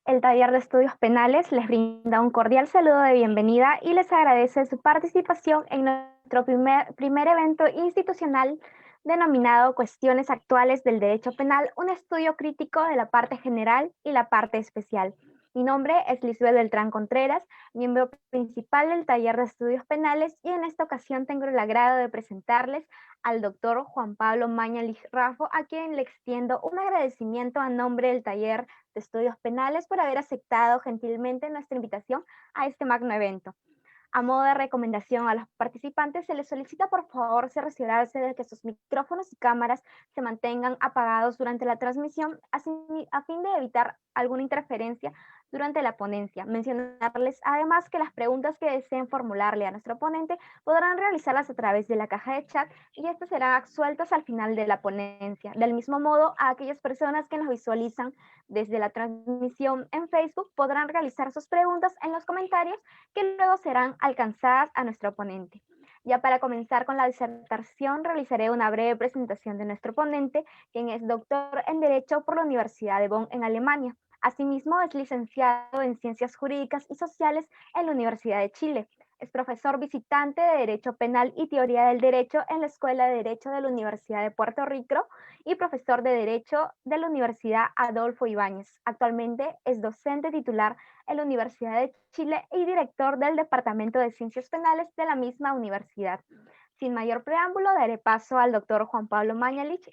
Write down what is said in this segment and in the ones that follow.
El taller de estudios penales les brinda un cordial saludo de bienvenida y les agradece su participación en nuestro primer evento institucional denominado Cuestiones Actuales del Derecho Penal, un estudio crítico de la parte general y la parte especial. Mi nombre es Lisbeth Beltrán Contreras, miembro principal del taller de estudios penales, y en esta ocasión tengo el agrado de presentarles al doctor Juan Pablo Mañalich Raffo, a quien le extiendo un agradecimiento a nombre del taller de estudios penales por haber aceptado gentilmente nuestra invitación a este magno evento. A modo de recomendación a los participantes, se les solicita por favor cerciorarse de que sus micrófonos y cámaras se mantengan apagados durante la transmisión, así, a fin de evitar alguna interferencia durante la ponencia. Mencionarles además que las preguntas que deseen formularle a nuestro ponente podrán realizarlas a través de la caja de chat y estas serán absueltas al final de la ponencia. Del mismo modo, a aquellas personas que nos visualizan desde la transmisión en Facebook podrán realizar sus preguntas en los comentarios que luego serán alcanzadas a nuestro ponente. Ya para comenzar con la disertación, realizaré una breve presentación de nuestro ponente, quien es doctor en Derecho por la Universidad de Bonn en Alemania. Asimismo, es licenciado en Ciencias Jurídicas y Sociales en la Universidad de Chile. Es profesor visitante de Derecho Penal y Teoría del Derecho en la Escuela de Derecho de la Universidad de Puerto Rico y profesor de Derecho de la Universidad Adolfo Ibáñez. Actualmente es docente titular en la Universidad de Chile y director del Departamento de Ciencias Penales de la misma universidad. Sin mayor preámbulo, daré paso al doctor Juan Pablo Mañalich,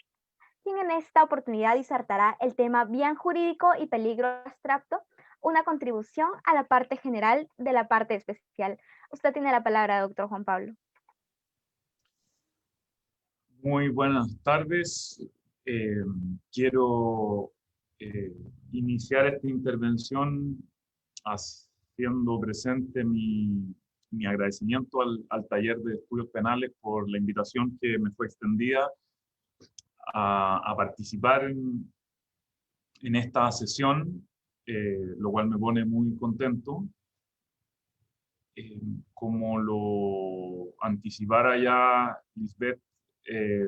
quien en esta oportunidad disertará el tema bien jurídico y peligro abstracto, una contribución a la parte general de la parte especial. Usted tiene la palabra, doctor Juan Pablo. Muy buenas tardes. Eh, Quiero iniciar esta intervención haciendo presente mi agradecimiento al taller de estudios penales por la invitación que me fue extendida a participar en esta sesión, lo cual me pone muy contento. Como lo anticipara ya Lisbeth, eh,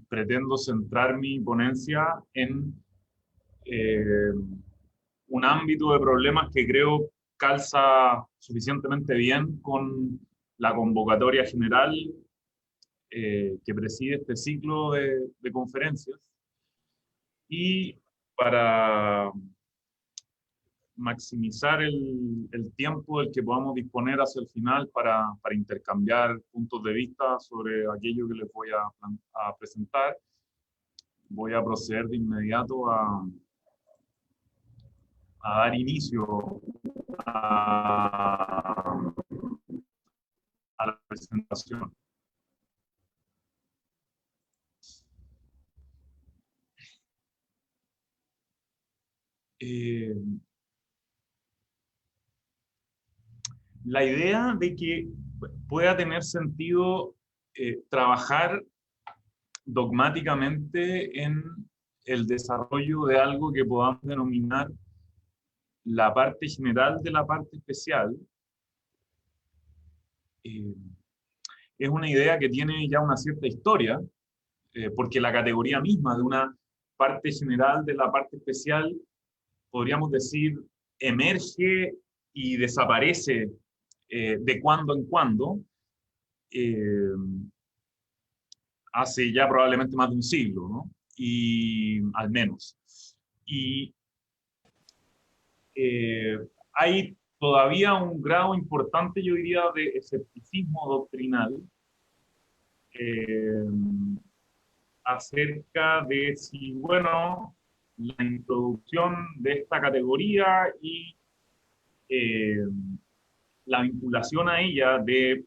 pretendo centrar mi ponencia en eh, un ámbito de problemas que creo calza suficientemente bien con la convocatoria general que preside este ciclo de conferencias. Y para maximizar el tiempo del que podamos disponer hacia el final para intercambiar puntos de vista sobre aquello que les voy a presentar, voy a proceder de inmediato a dar inicio a, a la presentación. Eh, la idea de que pueda tener sentido trabajar dogmáticamente en el desarrollo de algo que podamos denominar la parte general de la parte especial, eh, es una idea que tiene ya una cierta historia, porque la categoría misma de una parte general de la parte especial, podríamos decir, emerge y desaparece de cuando en cuando, eh, hace ya probablemente más de un siglo, ¿no? Y al menos. Y eh, hay todavía un grado importante, yo diría, de escepticismo doctrinal eh, acerca de si, bueno, la introducción de esta categoría y eh, la vinculación a ella de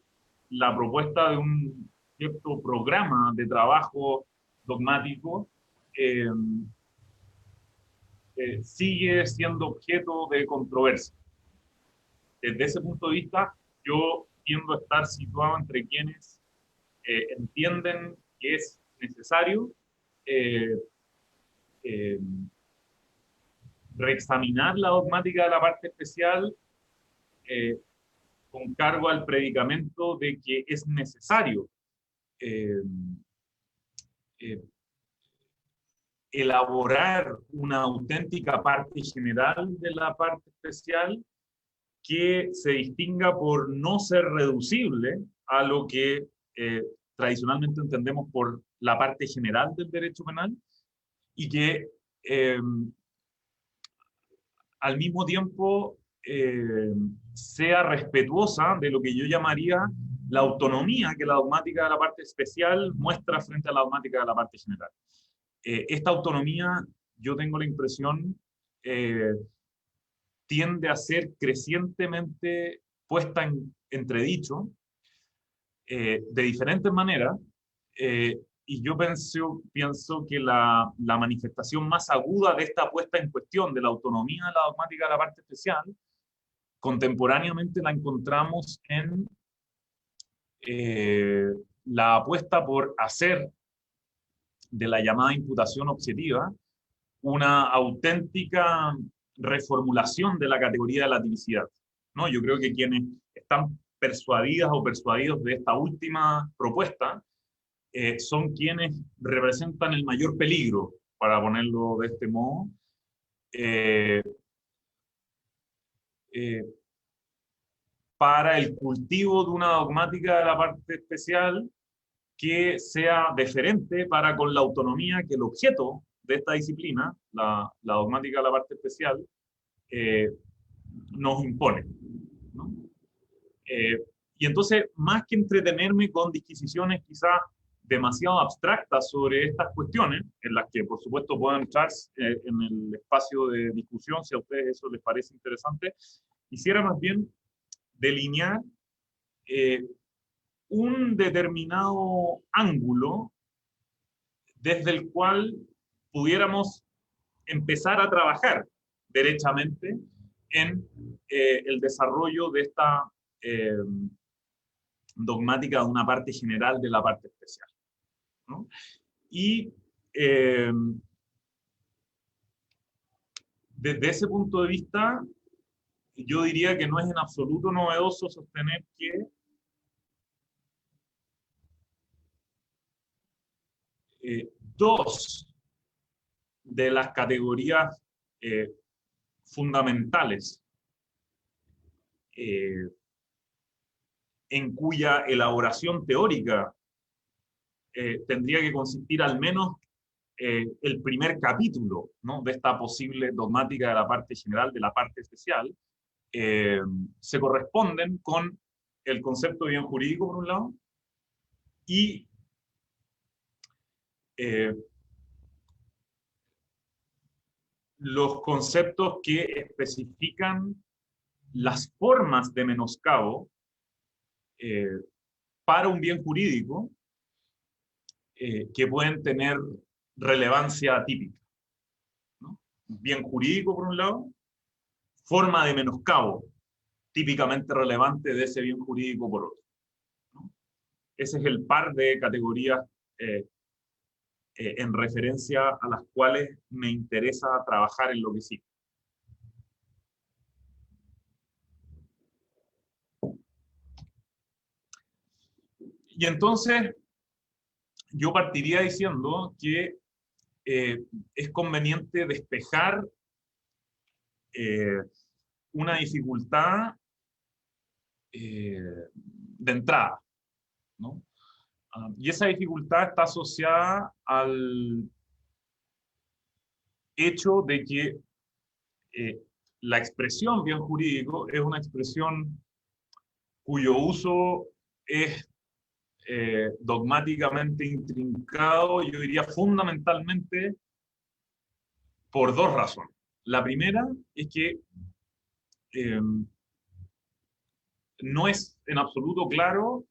la propuesta de un cierto programa de trabajo dogmático eh, sigue siendo objeto de controversia. Desde ese punto de vista, yo tiendo a estar situado entre quienes entienden que es necesario eh, eh, reexaminar la dogmática de la parte especial eh, con cargo al predicamento de que es necesario eh, eh, elaborar una auténtica parte general de la parte especial que se distinga por no ser reducible a lo que tradicionalmente entendemos por la parte general del derecho penal, y que al mismo tiempo sea respetuosa de lo que yo llamaría la autonomía que la dogmática de la parte especial muestra frente a la dogmática de la parte general. Esta autonomía, yo tengo la impresión, tiende a ser crecientemente puesta en entredicho de diferentes maneras, y yo pienso que la manifestación más aguda de esta puesta en cuestión de la autonomía de la dogmática de la parte especial, contemporáneamente la encontramos en la apuesta por hacer de la llamada imputación objetiva una auténtica reformulación de la categoría de la tipicidad, ¿no? Yo creo que quienes están persuadidas o persuadidos de esta última propuesta son quienes representan el mayor peligro, para ponerlo de este modo, para el cultivo de una dogmática de la parte especial que sea deferente para con la autonomía que el objeto de esta disciplina, la dogmática de la parte especial, nos impone, ¿no? Y entonces, más que entretenerme con disquisiciones quizás demasiado abstractas sobre estas cuestiones, en las que por supuesto puedo entrar en el espacio de discusión, si a ustedes eso les parece interesante, quisiera más bien delinear un determinado ángulo desde el cual pudiéramos empezar a trabajar derechamente en el desarrollo de esta dogmática de una parte general de la parte especial, ¿no? Y desde ese punto de vista, yo diría que no es en absoluto novedoso sostener que dos de las categorías fundamentales en cuya elaboración teórica tendría que consistir al menos el primer capítulo, ¿no?, de esta posible dogmática de la parte general, de la parte especial, se corresponden con el concepto de bien jurídico, por un lado, y los conceptos que especifican las formas de menoscabo para un bien jurídico que pueden tener relevancia típica, ¿no? Bien jurídico, por un lado, forma de menoscabo típicamente relevante de ese bien jurídico, por otro, ¿no? Ese es el par de categorías en referencia a las cuales me interesa trabajar en lo que sigue. Y entonces, yo partiría diciendo que es conveniente despejar una dificultad de entrada, ¿no? Y esa dificultad está asociada al hecho de que la expresión bien jurídico es una expresión cuyo uso es dogmáticamente intrincado, yo diría fundamentalmente por dos razones. La primera es que no es en absoluto claro,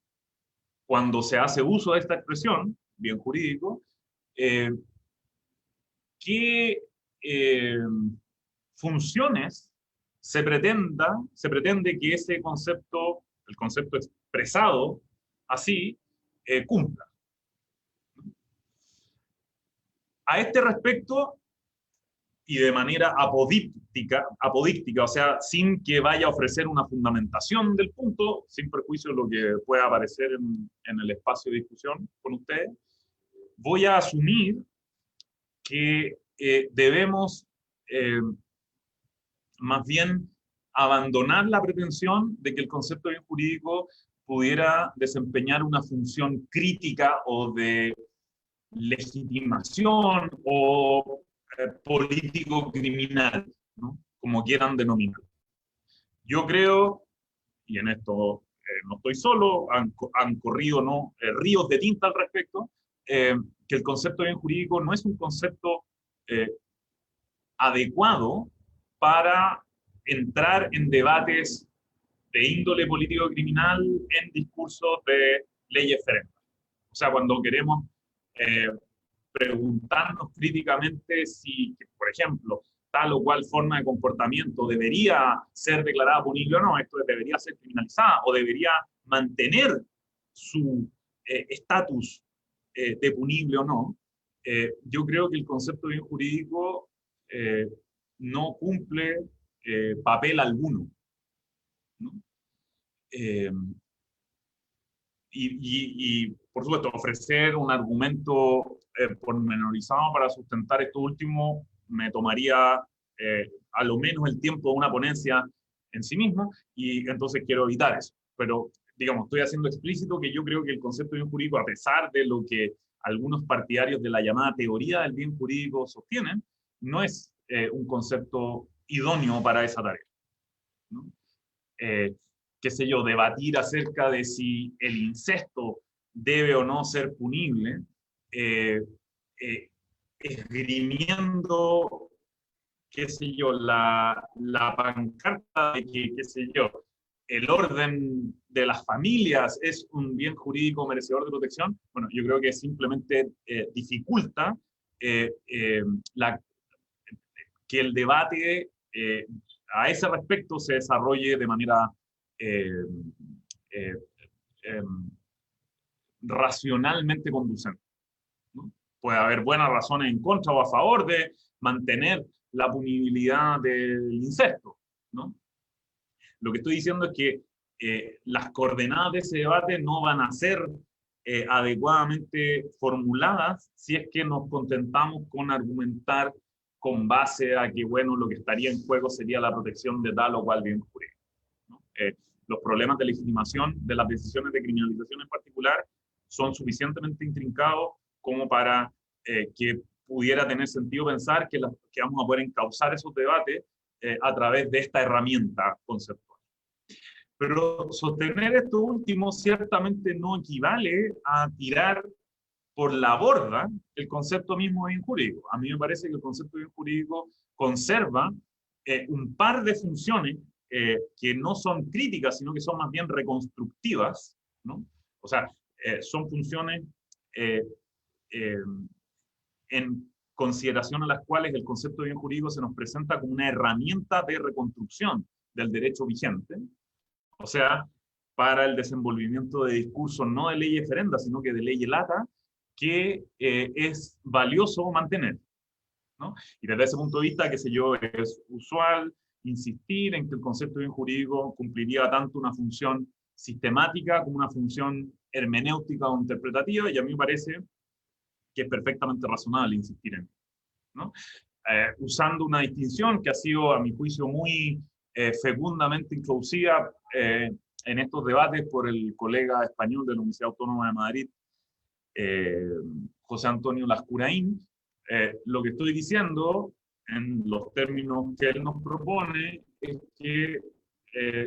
cuando se hace uso de esta expresión, bien jurídico, qué funciones se pretende que ese concepto, el concepto expresado así, cumpla. A este respecto, y de manera apodíctica, o sea, sin que vaya a ofrecer una fundamentación del punto, sin perjuicio de lo que pueda aparecer en el espacio de discusión con ustedes, voy a asumir que debemos más bien abandonar la pretensión de que el concepto de bien jurídico pudiera desempeñar una función crítica o de legitimación o político-criminal, ¿no? Como quieran denominar. Yo creo, y en esto no estoy solo, han corrido, ¿no?, ríos de tinta al respecto, que el concepto de bien jurídico no es un concepto adecuado para entrar en debates de índole político-criminal en discursos de leyes ferendas. O sea, cuando queremos preguntarnos críticamente si, por ejemplo, tal o cual forma de comportamiento debería ser declarada punible o no, esto debería ser criminalizada o debería mantener su estatus de punible o no, yo creo que el concepto de bien jurídico no cumple papel alguno, ¿no? Eh, y, por supuesto, ofrecer un argumento pormenorizado para sustentar esto último me tomaría a lo menos el tiempo de una ponencia en sí mismo, y entonces quiero evitar eso. Pero, digamos, estoy haciendo explícito que yo creo que el concepto de bien jurídico, a pesar de lo que algunos partidarios de la llamada teoría del bien jurídico sostienen, no es un concepto idóneo para esa tarea, ¿no? Qué sé yo, debatir acerca de si el incesto debe o no ser punible, esgrimiendo, qué sé yo, la pancarta de que, qué sé yo, el orden de las familias es un bien jurídico merecedor de protección. Bueno, yo creo que simplemente dificulta la, que el debate a ese respecto se desarrolle de manera eh, eh, eh, racionalmente conducente, ¿no? Puede haber buenas razones en contra o a favor de mantener la punibilidad del incesto, ¿no? Lo que estoy diciendo es que las coordenadas de ese debate no van a ser adecuadamente formuladas si es que nos contentamos con argumentar con base a que, bueno, lo que estaría en juego sería la protección de tal o cual bien jurídico, ¿no? Los problemas de legitimación de las decisiones de criminalización en particular son suficientemente intrincados como para que pudiera tener sentido pensar que vamos a poder encauzar esos debates a través de esta herramienta conceptual. Pero sostener esto último ciertamente no equivale a tirar por la borda el concepto mismo de bien jurídico. A mí me parece que el concepto de bien jurídico conserva un par de funciones que no son críticas, sino que son más bien reconstructivas, ¿no? O sea, son funciones en consideración a las cuales el concepto de bien jurídico se nos presenta como una herramienta de reconstrucción del derecho vigente, o sea, para el desenvolvimiento de discursos no de leyes ferendas, sino que de leyes lata, que es valioso mantener, ¿no? Y desde ese punto de vista, qué sé yo, es usual insistir en que el concepto de bien jurídico cumpliría tanto una función sistemática como una función hermenéutica o interpretativa, y a mí me parece que es perfectamente razonable insistir en, ¿no? Usando una distinción que ha sido, a mi juicio, muy fecundamente introducida en estos debates por el colega español de la Universidad Autónoma de Madrid, José Antonio Lascurain. Lo que estoy diciendo, en los términos que él nos propone, es que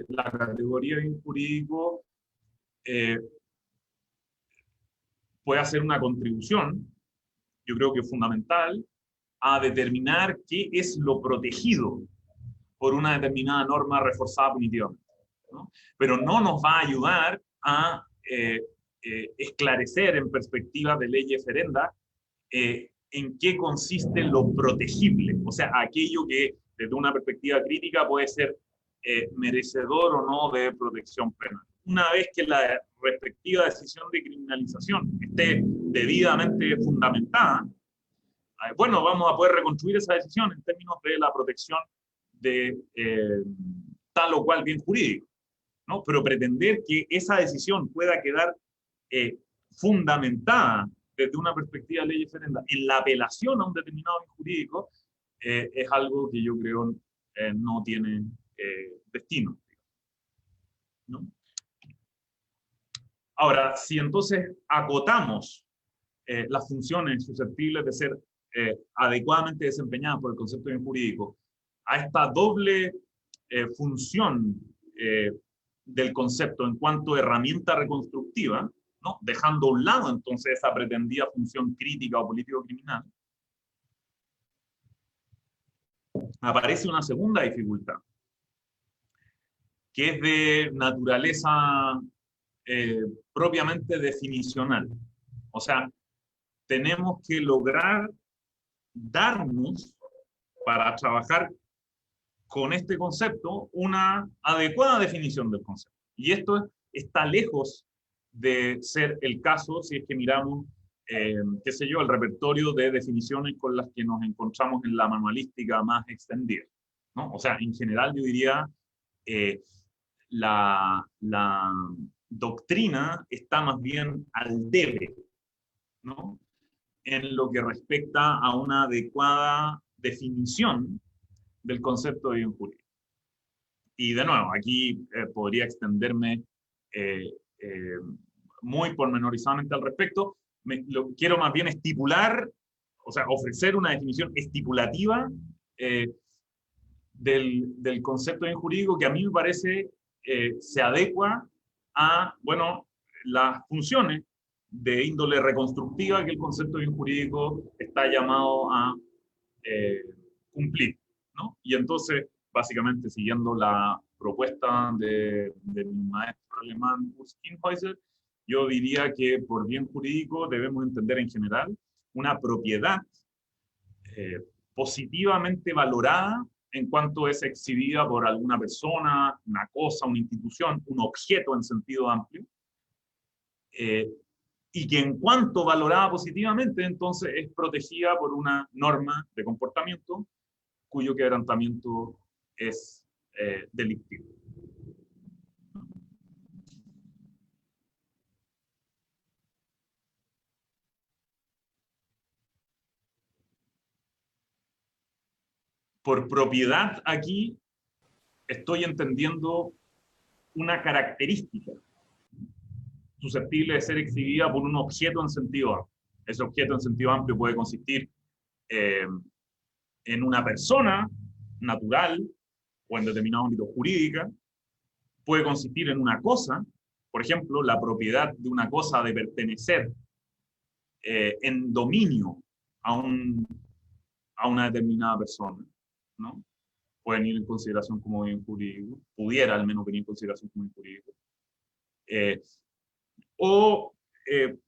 la categoría de bien jurídico puede hacer una contribución, yo creo que fundamental, a determinar qué es lo protegido por una determinada norma reforzada punitivamente, ¿no? Pero no nos va a ayudar a esclarecer en perspectiva de leyes ferenda en qué consiste lo protegible, o sea, aquello que desde una perspectiva crítica puede ser merecedor o no de protección penal. Una vez que la respectiva decisión de criminalización esté debidamente fundamentada, bueno, vamos a poder reconstruir esa decisión en términos de la protección de tal o cual bien jurídico, ¿no? Pero pretender que esa decisión pueda quedar fundamentada desde una perspectiva de leyes ferenda en la apelación a un determinado bien jurídico, es algo que yo creo no tiene destino, ¿no? Ahora, si entonces acotamos las funciones susceptibles de ser adecuadamente desempeñadas por el concepto de bien jurídico a esta doble función del concepto en cuanto a herramienta reconstructiva, ¿no? Dejando a un lado entonces esa pretendida función crítica o político-criminal, aparece una segunda dificultad, que es de naturaleza propiamente definicional. O sea, tenemos que lograr darnos, para trabajar con este concepto, una adecuada definición del concepto. Y esto está lejos de ser el caso si es que miramos, qué sé yo, el repertorio de definiciones con las que nos encontramos en la manualística más extendida, ¿no? O sea, en general yo diría, la doctrina está más bien al debe, ¿no? En lo que respecta a una adecuada definición del concepto de bien jurídico. Y de nuevo, aquí podría extenderme muy pormenorizadamente al respecto. Quiero más bien estipular, o sea, ofrecer una definición estipulativa del concepto de bien jurídico que a mí me parece se adecua a, bueno, las funciones de índole reconstructiva que el concepto de bien jurídico está llamado a cumplir, ¿no? Y entonces, básicamente, siguiendo la propuesta de mi maestro alemán Urs Kienhäuser, yo diría que por bien jurídico debemos entender en general una propiedad positivamente valorada en cuanto es exhibida por alguna persona, una cosa, una institución, un objeto en sentido amplio, y que en cuanto valorada positivamente, entonces es protegida por una norma de comportamiento cuyo quebrantamiento es delictivo. Por propiedad aquí estoy entendiendo una característica susceptible de ser exhibida por un objeto en sentido amplio. Ese objeto en sentido amplio puede consistir en una persona natural o en determinado ámbito jurídica, puede consistir en una cosa, por ejemplo, la propiedad de una cosa de pertenecer en dominio a una determinada persona, ¿no? Pueden ir en consideración como bien jurídico, pudiera al menos venir en consideración como bien jurídico. O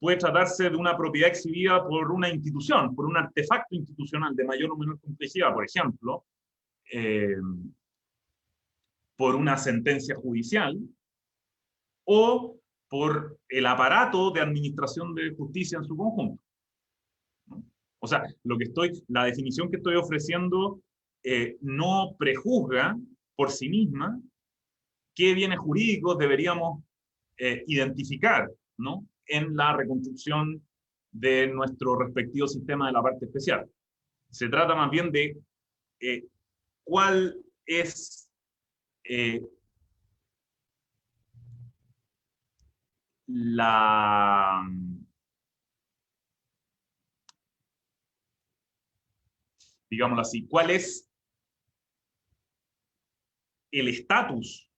puede tratarse de una propiedad exhibida por una institución, por un artefacto institucional de mayor o menor complejidad, por ejemplo, por una sentencia judicial, o por el aparato de administración de justicia en su conjunto, ¿no? O sea, la definición que estoy ofreciendo no prejuzga por sí misma qué bienes jurídicos deberíamos identificar, ¿no? En la reconstrucción de nuestro respectivo sistema de la parte especial. Se trata más bien de cuál es digámoslo así, cuál es el estatus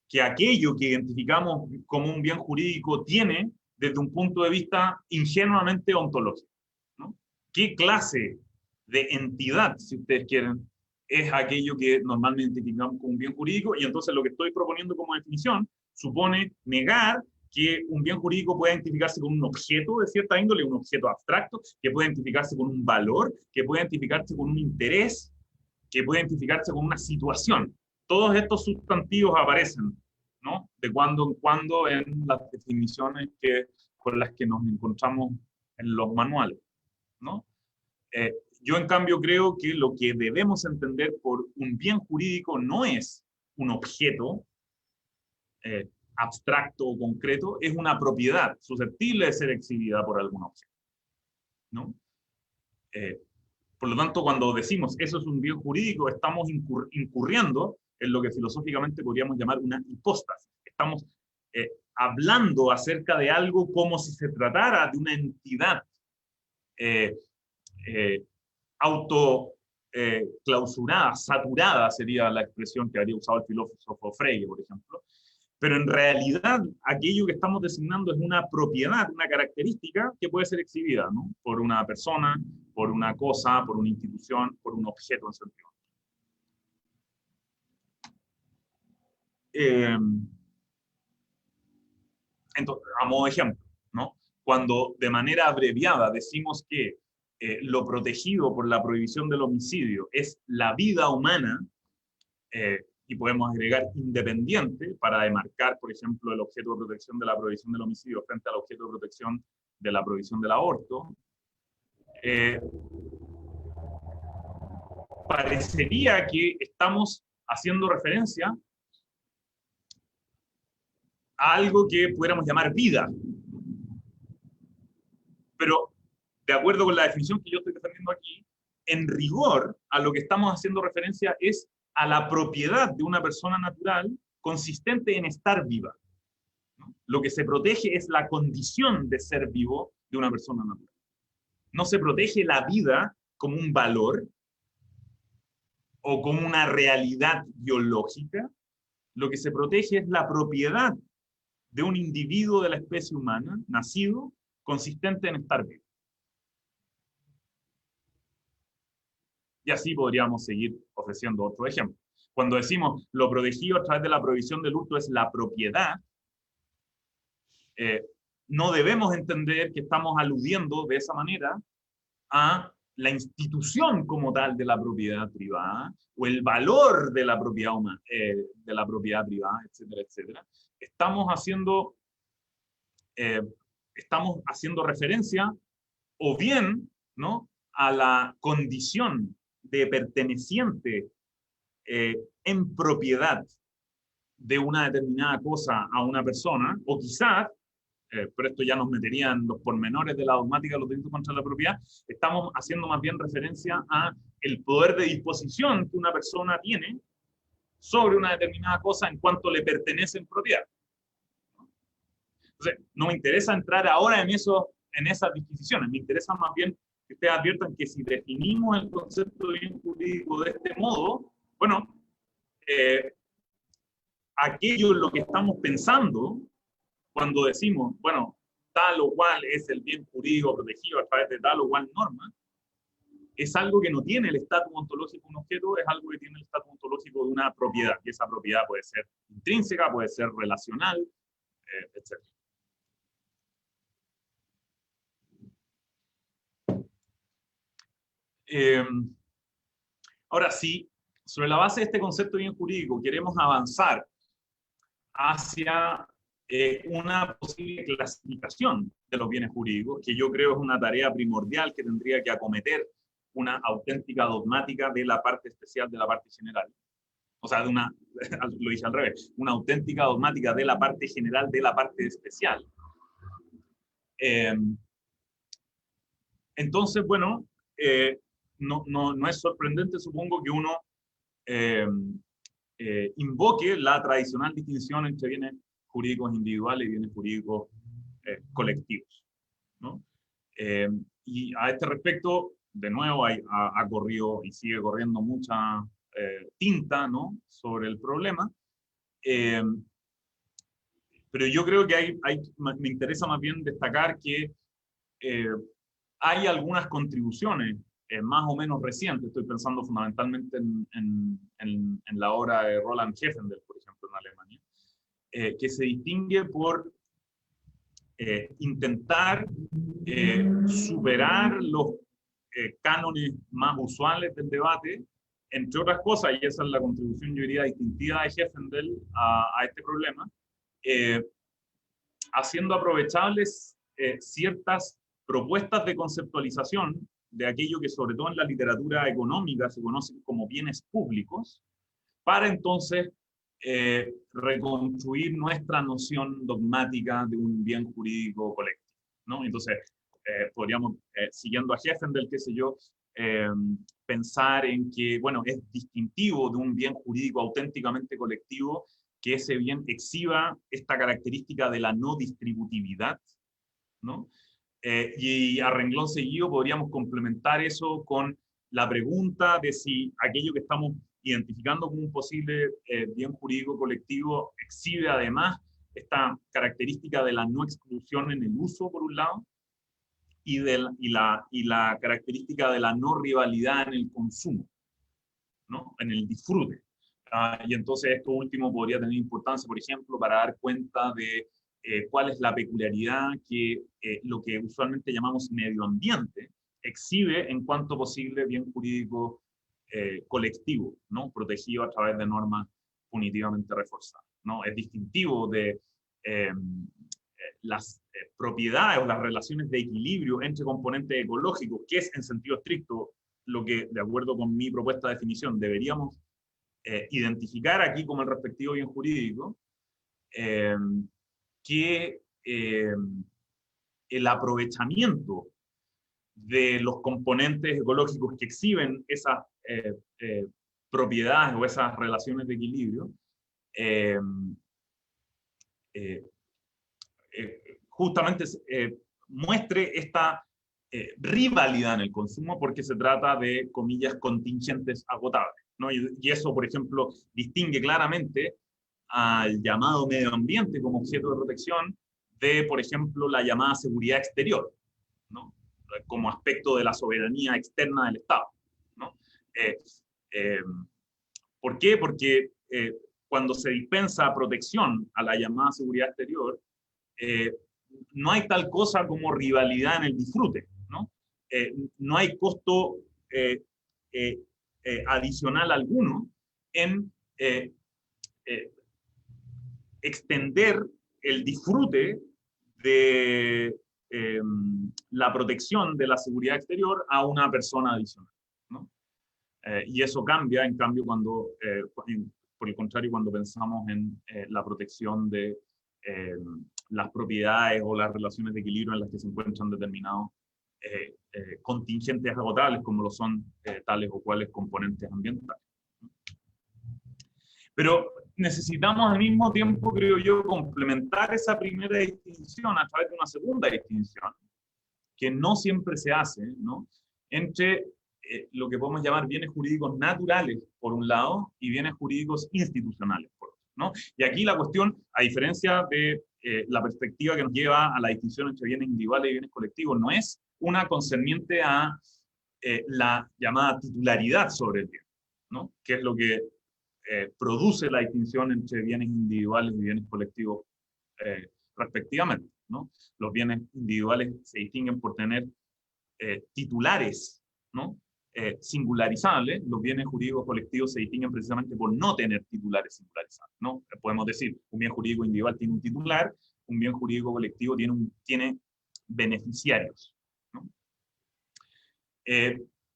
que aquello que identificamos como un bien jurídico tiene desde un punto de vista ingenuamente ontológico, ¿no? ¿Qué clase de entidad, si ustedes quieren, es aquello que normalmente identificamos como un bien jurídico? Y entonces lo que estoy proponiendo como definición supone negar que un bien jurídico pueda identificarse con un objeto de cierta índole, un objeto abstracto, que pueda identificarse con un valor, que pueda identificarse con un interés, que pueda identificarse con una situación. Todos estos sustantivos aparecen, ¿no? De cuando en cuando en las definiciones con las que nos encontramos en los manuales, ¿no? Yo, en cambio, creo que lo que debemos entender por un bien jurídico no es un objeto abstracto o concreto, es una propiedad susceptible de ser exhibida por algún objeto, ¿no? Por lo tanto, cuando decimos eso es un bien jurídico, estamos incurriendo en lo que filosóficamente podríamos llamar una hipóstasis. Estamos hablando acerca de algo como si se tratara de una entidad clausurada, saturada sería la expresión que habría usado el filósofo Frege, por ejemplo. Pero en realidad aquello que estamos designando es una propiedad, una característica que puede ser exhibida, ¿no? Por una persona, por una cosa, por una institución, por un objeto en sentido. Entonces, a modo de ejemplo, ¿no? Cuando de manera abreviada decimos que lo protegido por la prohibición del homicidio es la vida humana, y podemos agregar independiente para demarcar, por ejemplo, el objeto de protección de la prohibición del homicidio frente al objeto de protección de la prohibición del aborto, parecería que estamos haciendo referencia a algo que pudiéramos llamar vida. Pero, de acuerdo con la definición que yo estoy defendiendo aquí, en rigor, a lo que estamos haciendo referencia es a la propiedad de una persona natural consistente en estar viva, ¿no? Lo que se protege es la condición de ser vivo de una persona natural. No se protege la vida como un valor o como una realidad biológica. Lo que se protege es la propiedad de un individuo de la especie humana, nacido, consistente en estar vivo. Y así podríamos seguir ofreciendo otro ejemplo. Cuando decimos lo protegido a través de la prohibición del hurto es la propiedad, no debemos entender que estamos aludiendo de esa manera a la institución como tal de la propiedad privada o el valor de la propiedad humana, de la propiedad privada, etcétera, etcétera. Estamos haciendo referencia o bien, ¿no?, a la condición de perteneciente en propiedad de una determinada cosa a una persona, o quizás, pero esto ya nos metería en los pormenores de la dogmática de los delitos contra la propiedad, estamos haciendo más bien referencia a el poder de disposición que una persona tiene sobre una determinada cosa en cuanto le pertenece en propiedad. Entonces, no me interesa entrar ahora en esas disquisiciones, me interesa más bien que ustedes adviertan que si definimos el concepto de bien jurídico de este modo, bueno, aquello en lo que estamos pensando cuando decimos, bueno, tal o cual es el bien jurídico protegido a través de tal o cual norma, es algo que no tiene el estatus ontológico de un objeto, es algo que tiene el estatus ontológico de una propiedad, y esa propiedad puede ser intrínseca, puede ser relacional, etc. Ahora sí, sobre la base de este concepto de bien jurídico queremos avanzar hacia una posible clasificación de los bienes jurídicos, que yo creo es una tarea primordial que tendría que acometer una auténtica dogmática de la parte especial de la parte general. O sea, lo dije al revés, una auténtica dogmática de la parte general de la parte especial. Entonces, bueno, no es sorprendente, supongo, que uno invoque la tradicional distinción entre bienes jurídicos individuales y bienes jurídicos colectivos, ¿no? Y a este respecto, de nuevo, ha corrido y sigue corriendo mucha tinta, ¿no?, sobre el problema. Pero yo creo que me interesa más bien destacar que hay algunas contribuciones más o menos recientes. Estoy pensando fundamentalmente en la obra de Roland Heffendel, por ejemplo, en Alemania, que se distingue por intentar superar los cánones más usuales del debate, entre otras cosas, y esa es la contribución, yo diría, distintiva de Heffendel a este problema, haciendo aprovechables ciertas propuestas de conceptualización de aquello que sobre todo en la literatura económica se conocen como bienes públicos, para entonces reconstruir nuestra noción dogmática de un bien jurídico colectivo, ¿no? Entonces, podríamos, siguiendo a Heffendel, qué sé yo, pensar en que, bueno, es distintivo de un bien jurídico auténticamente colectivo que ese bien exhiba esta característica de la no distributividad, ¿no? Y a renglón seguido podríamos complementar eso con la pregunta de si aquello que estamos identificando como un posible bien jurídico colectivo exhibe además esta característica de la no exclusión en el uso, por un lado, y la característica de la no rivalidad en el consumo, ¿no? En el disfrute. Y entonces esto último podría tener importancia, por ejemplo, para dar cuenta de cuál es la peculiaridad que lo que usualmente llamamos medio ambiente exhibe en cuanto posible bien jurídico colectivo, ¿no? Protegido a través de normas punitivamente reforzadas, ¿no? Es distintivo de las propiedades o las relaciones de equilibrio entre componentes ecológicos, que es en sentido estricto lo que, de acuerdo con mi propuesta de definición, deberíamos identificar aquí como el respectivo bien jurídico, que el aprovechamiento de los componentes ecológicos que exhiben esas propiedades o esas relaciones de equilibrio, justamente muestre esta rivalidad en el consumo porque se trata de, comillas, contingentes agotables, ¿no? Y eso, por ejemplo, distingue claramente al llamado medio ambiente como objeto de protección de, por ejemplo, la llamada seguridad exterior, ¿no? Como aspecto de la soberanía externa del Estado, ¿no? ¿Por qué? Porque cuando se dispensa protección a la llamada seguridad exterior, no hay tal cosa como rivalidad en el disfrute, ¿no? No hay costo adicional alguno en extender el disfrute de la protección de la seguridad exterior a una persona adicional, ¿no? Y eso cambia, en cambio, cuando, por el contrario, cuando pensamos en la protección de las propiedades o las relaciones de equilibrio en las que se encuentran determinados contingentes agotables, como lo son tales o cuales componentes ambientales. Pero necesitamos al mismo tiempo, creo yo, complementar esa primera distinción a través de una segunda distinción, que no siempre se hace, ¿no? Entre lo que podemos llamar bienes jurídicos naturales, por un lado, y bienes jurídicos institucionales, por otro, ¿no? Y aquí la cuestión, a diferencia de la perspectiva que nos lleva a la distinción entre bienes individuales y bienes colectivos, no es una concerniente a la llamada titularidad sobre el bien, ¿no? Que es lo que produce la distinción entre bienes individuales y bienes colectivos respectivamente, ¿no? Los bienes individuales se distinguen por tener titulares, ¿no? Singularizables. Los bienes jurídicos colectivos se distinguen precisamente por no tener titulares singularizables, ¿no? Podemos decir, un bien jurídico individual tiene un titular, un bien jurídico colectivo tiene beneficiarios, ¿no?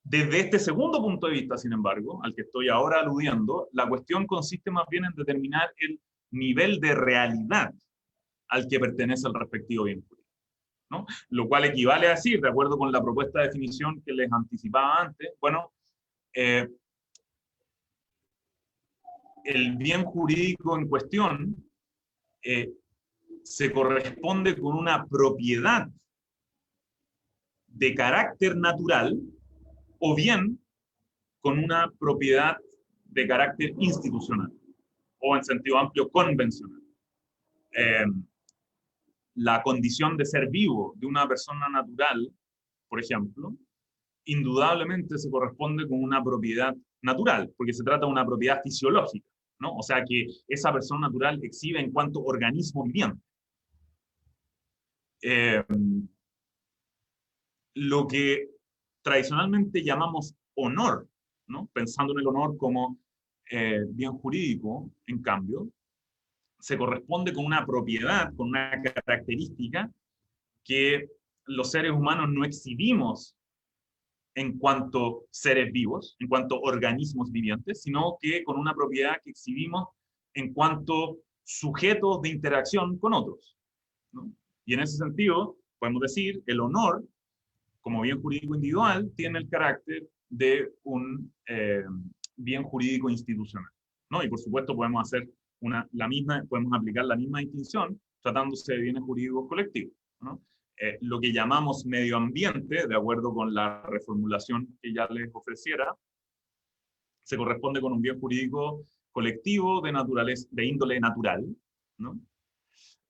Desde este segundo punto de vista, sin embargo, al que estoy ahora aludiendo, la cuestión consiste más bien en determinar el nivel de realidad al que pertenece el respectivo bien jurídico, ¿no? Lo cual equivale a decir, de acuerdo con la propuesta de definición que les anticipaba antes, bueno, el bien jurídico en cuestión se corresponde con una propiedad de carácter natural o bien con una propiedad de carácter institucional o en sentido amplio convencional. La condición de ser vivo de una persona natural, por ejemplo, indudablemente se corresponde con una propiedad natural, porque se trata de una propiedad fisiológica, ¿no? O sea que esa persona natural exhibe en cuanto organismo viviente. Lo que tradicionalmente llamamos honor, ¿no? Pensando en el honor como bien jurídico, en cambio, se corresponde con una propiedad, con una característica que los seres humanos no exhibimos en cuanto seres vivos, en cuanto organismos vivientes, sino que con una propiedad que exhibimos en cuanto sujetos de interacción con otros, ¿no? Y en ese sentido, podemos decir, el honor, como bien jurídico individual, tiene el carácter de un bien jurídico institucional, ¿no? Y por supuesto podemos hacer podemos aplicar la misma distinción tratándose de bienes jurídicos colectivos, ¿no? Lo que llamamos medio ambiente, de acuerdo con la reformulación que ya les ofreciera, se corresponde con un bien jurídico colectivo de índole natural, ¿no?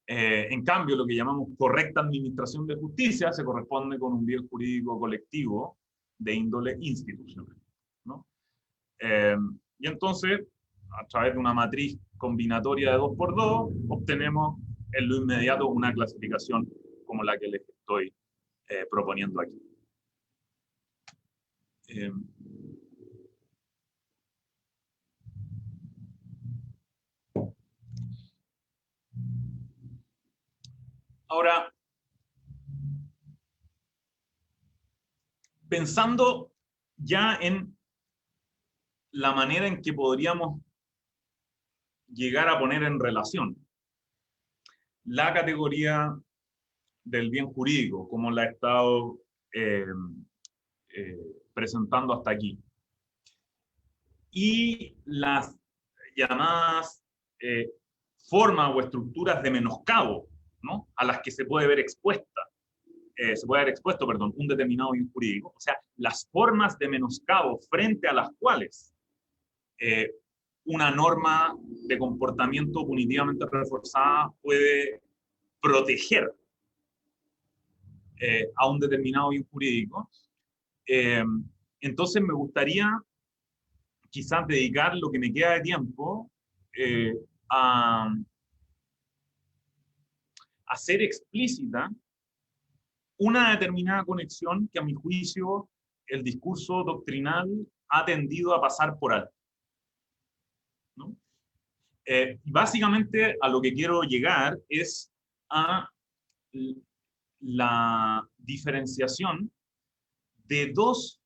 En cambio, lo que llamamos correcta administración de justicia se corresponde con un bien jurídico colectivo de índole institucional, ¿no? Y entonces, a través de una matriz combinatoria de 2 por 2, obtenemos en lo inmediato una clasificación como la que les estoy proponiendo aquí. Ahora, pensando ya en la manera en que podríamos llegar a poner en relación la categoría del bien jurídico, como la he estado presentando hasta aquí, y las llamadas formas o estructuras de menoscabo, ¿no?, a las que se puede ver expuesto, un determinado bien jurídico, o sea, las formas de menoscabo frente a las cuales una norma de comportamiento punitivamente reforzada puede proteger a un determinado bien jurídico. Entonces me gustaría quizás dedicar lo que me queda de tiempo a hacer explícita una determinada conexión que a mi juicio el discurso doctrinal ha tendido a pasar por alto, ¿no? Básicamente a lo que quiero llegar es a la diferenciación de dos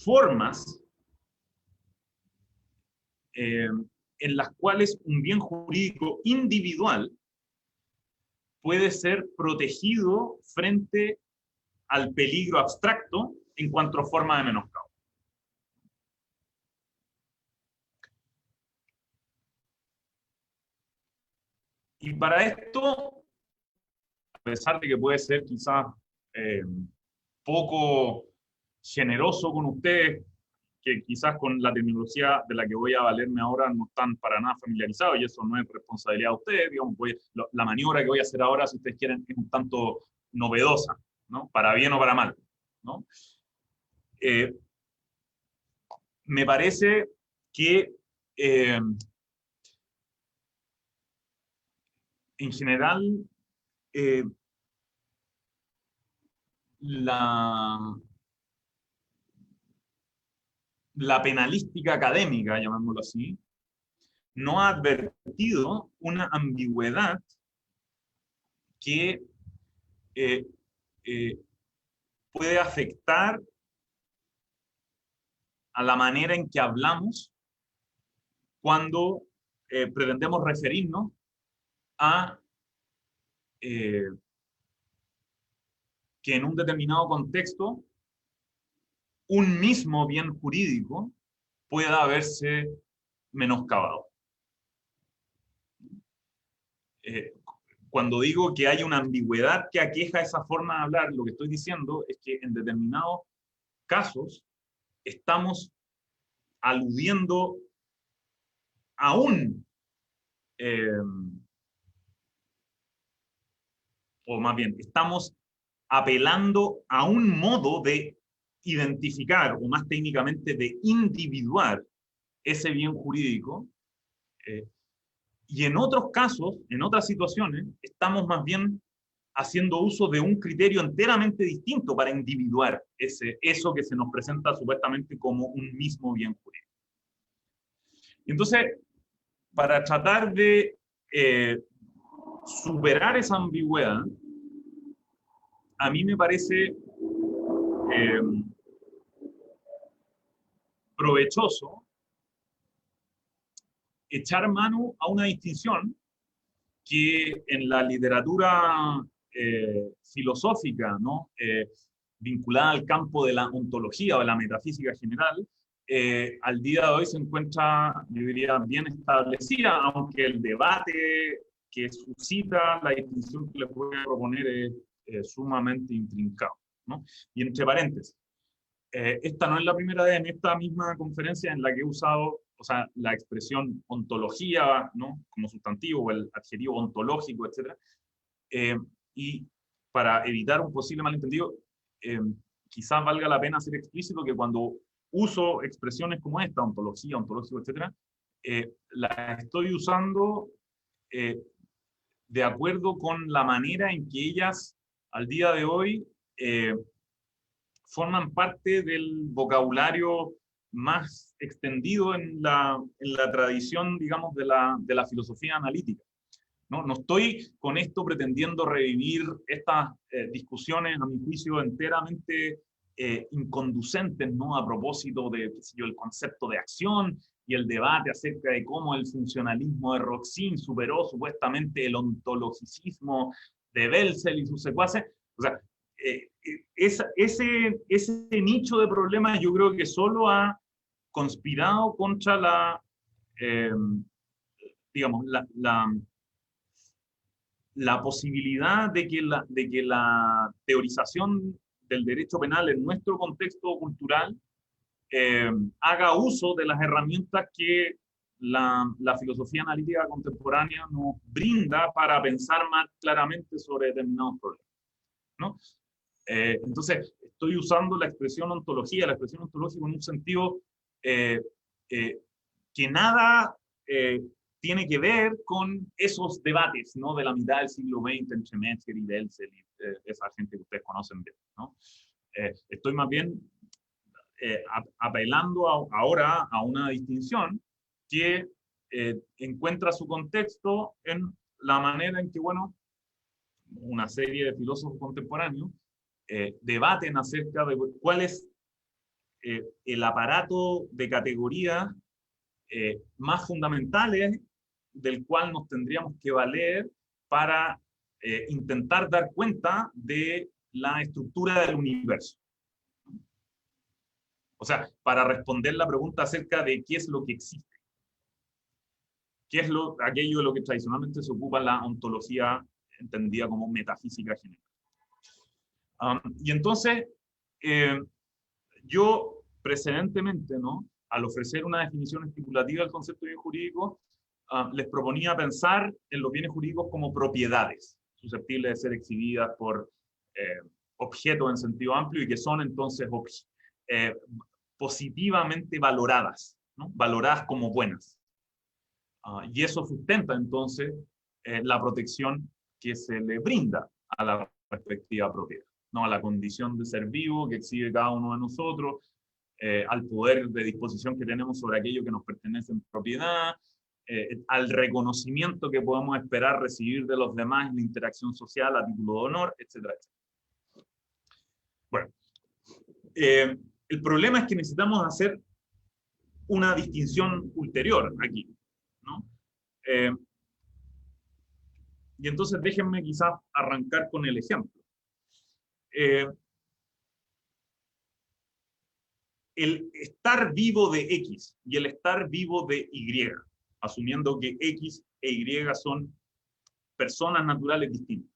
formas en las cuales un bien jurídico individual puede ser protegido frente al peligro abstracto en cuanto a forma de menoscabo. Y para esto, a pesar de que puede ser quizás poco generoso con ustedes, que quizás con la tecnología de la que voy a valerme ahora no están para nada familiarizados, y eso no es responsabilidad de ustedes, digamos, la maniobra que voy a hacer ahora, si ustedes quieren, es un tanto novedosa, ¿no?, para bien o para mal, ¿no? Me parece que en general la penalística académica, llamémoslo así, no ha advertido una ambigüedad que puede afectar a la manera en que hablamos cuando pretendemos referirnos a que en un determinado contexto un mismo bien jurídico pueda haberse menoscabado. Cuando digo que hay una ambigüedad que aqueja esa forma de hablar, lo que estoy diciendo es que en determinados casos estamos aludiendo a o más bien, estamos apelando a un modo de identificar, o más técnicamente de individuar ese bien jurídico, y en otros casos, en otras situaciones, estamos más bien haciendo uso de un criterio enteramente distinto para individuar eso que se nos presenta supuestamente como un mismo bien jurídico. Entonces, para tratar de superar esa ambigüedad, a mí me parece provechoso echar mano a una distinción que en la literatura filosófica, ¿no? Vinculada al campo de la ontología o de la metafísica general, al día de hoy se encuentra, yo diría, bien establecida, aunque el debate que suscita la distinción que les voy a proponer es sumamente intrincado, ¿no? Y entre paréntesis, esta no es la primera vez en esta misma conferencia en la que he usado, o sea, la expresión ontología, ¿no? Como sustantivo, o el adjetivo ontológico, etc. Y para evitar un posible malentendido, quizás valga la pena ser explícito que cuando uso expresiones como esta, ontología, ontológico, etc., las estoy usando de acuerdo con la manera en que ellas, al día de hoy, forman parte del vocabulario más extendido en la tradición, digamos, de la filosofía analítica. No estoy con esto pretendiendo revivir estas discusiones, a mi juicio, enteramente inconducentes, ¿no? A propósito de, qué sé yo, el concepto de acción y el debate acerca de cómo el funcionalismo de Roxin superó supuestamente el ontologicismo de Belsel y sus secuaces. O sea, ese nicho de problemas yo creo que solo ha conspirado contra digamos, la posibilidad de que la teorización del derecho penal en nuestro contexto cultural haga uso de las herramientas que la filosofía analítica contemporánea nos brinda para pensar más claramente sobre determinados problemas, ¿no? Entonces, estoy usando la expresión ontología en un sentido que nada tiene que ver con esos debates, ¿no? De la mitad del siglo XX entre Metzger y Belsel y esa gente que ustedes conocen bien, ¿no? Estoy más bien apelando ahora a una distinción que encuentra su contexto en la manera en que, bueno, una serie de filósofos contemporáneos debaten acerca de cuál es el aparato de categorías más fundamentales del cual nos tendríamos que valer para intentar dar cuenta de la estructura del universo. O sea, para responder la pregunta acerca de qué es lo que existe. ¿Qué es aquello de lo que tradicionalmente se ocupa la ontología entendida como metafísica general? Y entonces, yo precedentemente, ¿no? Al ofrecer una definición estipulativa del concepto de bien jurídico, les proponía pensar en los bienes jurídicos como propiedades, susceptibles de ser exhibidas por objetos en sentido amplio y que son entonces positivamente valoradas, ¿no? Valoradas como buenas. Y eso sustenta entonces la protección que se le brinda a la respectiva propiedad, ¿no? A la condición de ser vivo que exhibe cada uno de nosotros, al poder de disposición que tenemos sobre aquello que nos pertenece en propiedad, al reconocimiento que podemos esperar recibir de los demás en la interacción social a título de honor, etcétera, etcétera. Bueno, el problema es que necesitamos hacer una distinción ulterior aquí, ¿no? Y entonces déjenme quizás arrancar con el ejemplo. El estar vivo de X y el estar vivo de Y, asumiendo que X e Y son personas naturales distintas,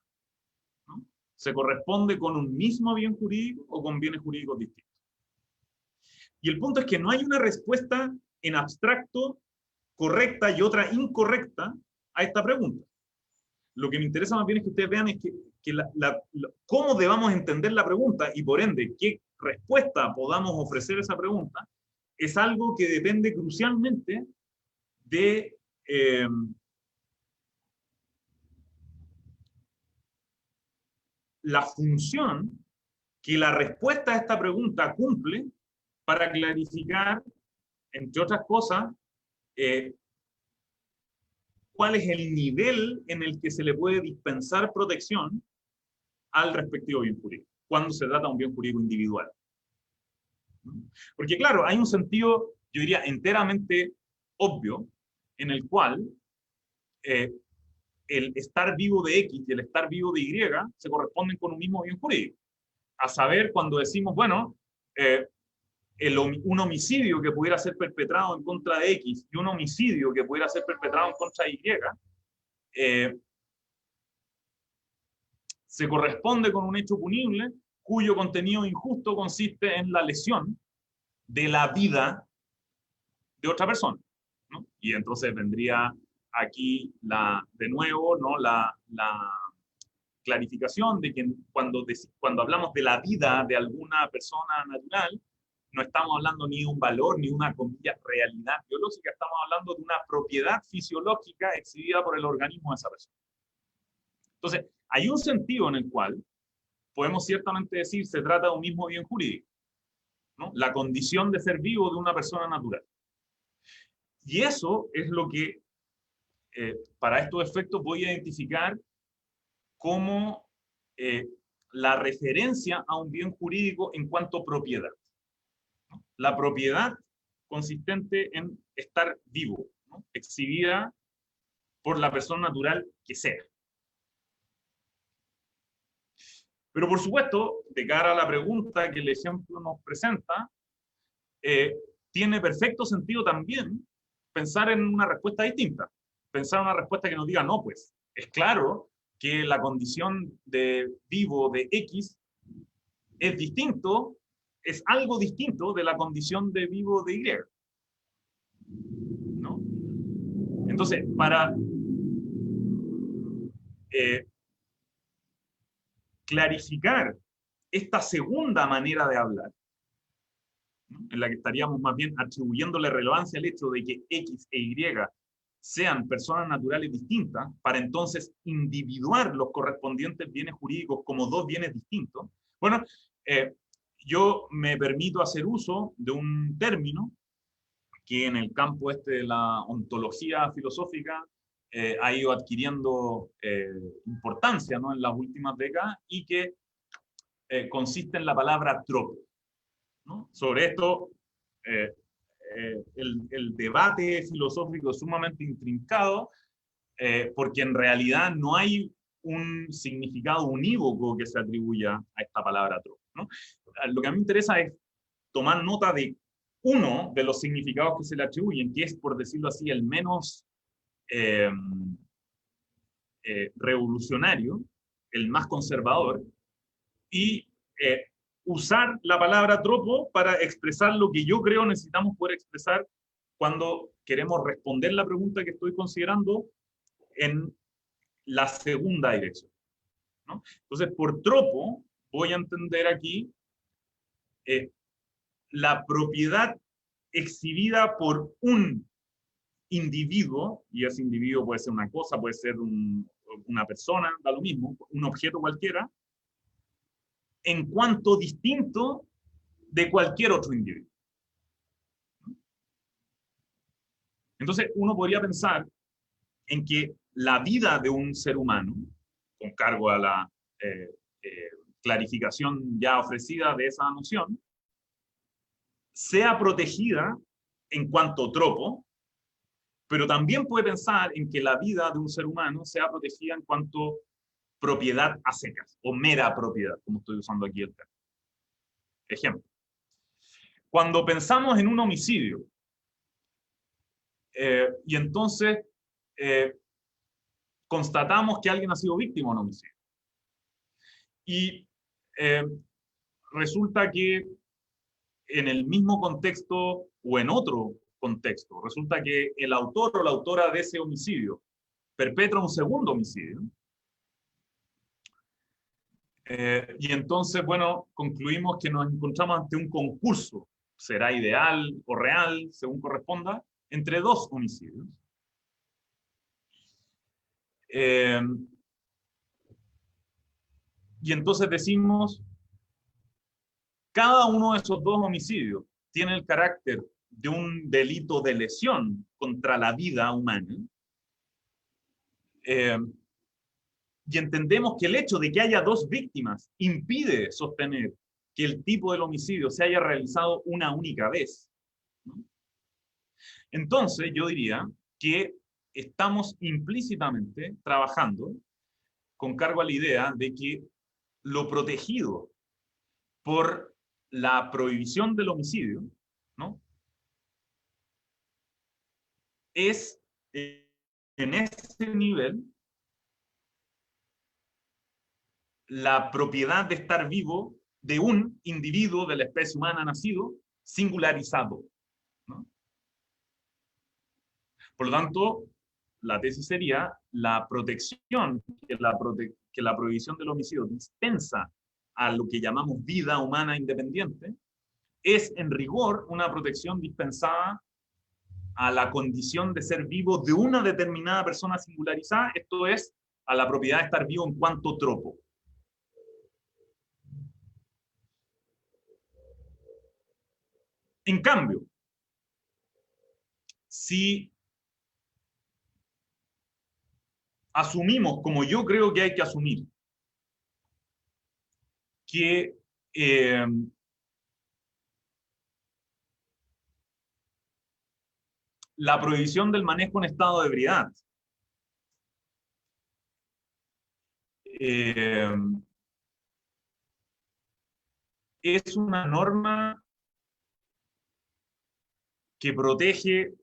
¿no? Se corresponde con un mismo bien jurídico o con bienes jurídicos distintos. Y el punto es que no hay una respuesta en abstracto correcta y otra incorrecta a esta pregunta. Lo que me interesa más bien es que ustedes vean es cómo debamos entender la pregunta y por ende qué respuesta podamos ofrecer a esa pregunta es algo que depende crucialmente de la función que la respuesta a esta pregunta cumple para clarificar, entre otras cosas, cuál es el nivel en el que se le puede dispensar protección al respectivo bien jurídico, cuando se trata de un bien jurídico individual. ¿no? Porque claro, hay un sentido, yo diría, enteramente obvio, en el cual el estar vivo de X y el estar vivo de Y se corresponden con un mismo bien jurídico. A saber, cuando decimos, bueno, un homicidio que pudiera ser perpetrado en contra de X y un homicidio que pudiera ser perpetrado en contra de Y, se corresponde con un hecho punible cuyo contenido injusto consiste en la lesión de la vida de otra persona, ¿no? Y entonces vendría aquí de nuevo, ¿no? la clarificación de que cuando hablamos de la vida de alguna persona natural, no estamos hablando ni de un valor, ni de una, comillas, realidad biológica, estamos hablando de una propiedad fisiológica exhibida por el organismo de esa persona. Entonces, hay un sentido en el cual podemos ciertamente decir se trata de un mismo bien jurídico, ¿no? La condición de ser vivo de una persona natural. Y eso es lo que, para estos efectos, voy a identificar como la referencia a un bien jurídico en cuanto a propiedad, ¿no? La propiedad consistente en estar vivo, ¿no? Exhibida por la persona natural que sea. Pero por supuesto, de cara a la pregunta que el ejemplo nos presenta, tiene perfecto sentido también pensar en una respuesta distinta. Pensar en una respuesta que nos diga, no, pues, es claro que la condición de vivo de X es distinto, es algo distinto de la condición de vivo de Y, ¿no? Entonces, para clarificar esta segunda manera de hablar, ¿no? En la que estaríamos más bien atribuyéndole relevancia al hecho de que X e Y sean personas naturales distintas, para entonces individuar los correspondientes bienes jurídicos como dos bienes distintos. Bueno, yo me permito hacer uso de un término que en el campo de la ontología filosófica ha ido adquiriendo importancia, ¿no? En las últimas décadas, y que consiste en la palabra tropo, ¿no? Sobre esto, el debate filosófico es sumamente intrincado, porque en realidad no hay un significado unívoco que se atribuya a esta palabra tropo, ¿no? Lo que a mí me interesa es tomar nota de uno de los significados que se le atribuyen, que es, por decirlo así, el menos revolucionario, el más conservador, y usar la palabra tropo para expresar lo que yo creo necesitamos poder expresar cuando queremos responder la pregunta que estoy considerando en la segunda dirección, ¿no? Entonces, por tropo, voy a entender aquí la propiedad exhibida por un individuo, y ese individuo puede ser una cosa, puede ser una persona, da lo mismo, un objeto cualquiera, en cuanto distinto de cualquier otro individuo. Entonces, uno podría pensar en que la vida de un ser humano, con cargo a la clarificación ya ofrecida de esa noción, sea protegida en cuanto tropo, pero también puede pensar en que la vida de un ser humano sea protegida en cuanto propiedad a secas, o mera propiedad, como estoy usando aquí el término. Ejemplo. Cuando pensamos en un homicidio, y entonces constatamos que alguien ha sido víctima de un homicidio, y resulta que en el mismo contexto o en otro contexto, resulta que el autor o la autora de ese homicidio perpetra un segundo homicidio, y entonces, bueno, concluimos que nos encontramos ante un concurso, será ideal o real, según corresponda, entre dos homicidios. Y entonces decimos, cada uno de esos dos homicidios tiene el carácter de un delito de lesión contra la vida humana, y entendemos que el hecho de que haya dos víctimas impide sostener que el tipo del homicidio se haya realizado una única vez, ¿no? Entonces yo diría que estamos implícitamente trabajando con cargo a la idea de que lo protegido por la prohibición del homicidio, ¿no?, es en ese nivel la propiedad de estar vivo de un individuo de la especie humana nacido singularizado, ¿no? Por lo tanto, la tesis sería la protección que la prohibición del homicidio dispensa a lo que llamamos vida humana independiente, es en rigor una protección dispensada a la condición de ser vivo de una determinada persona singularizada, esto es, a la propiedad de estar vivo en cuanto tropo. En cambio, si asumimos, como yo creo que hay que asumir, que la prohibición del manejo en estado de ebriedad es una norma que protege,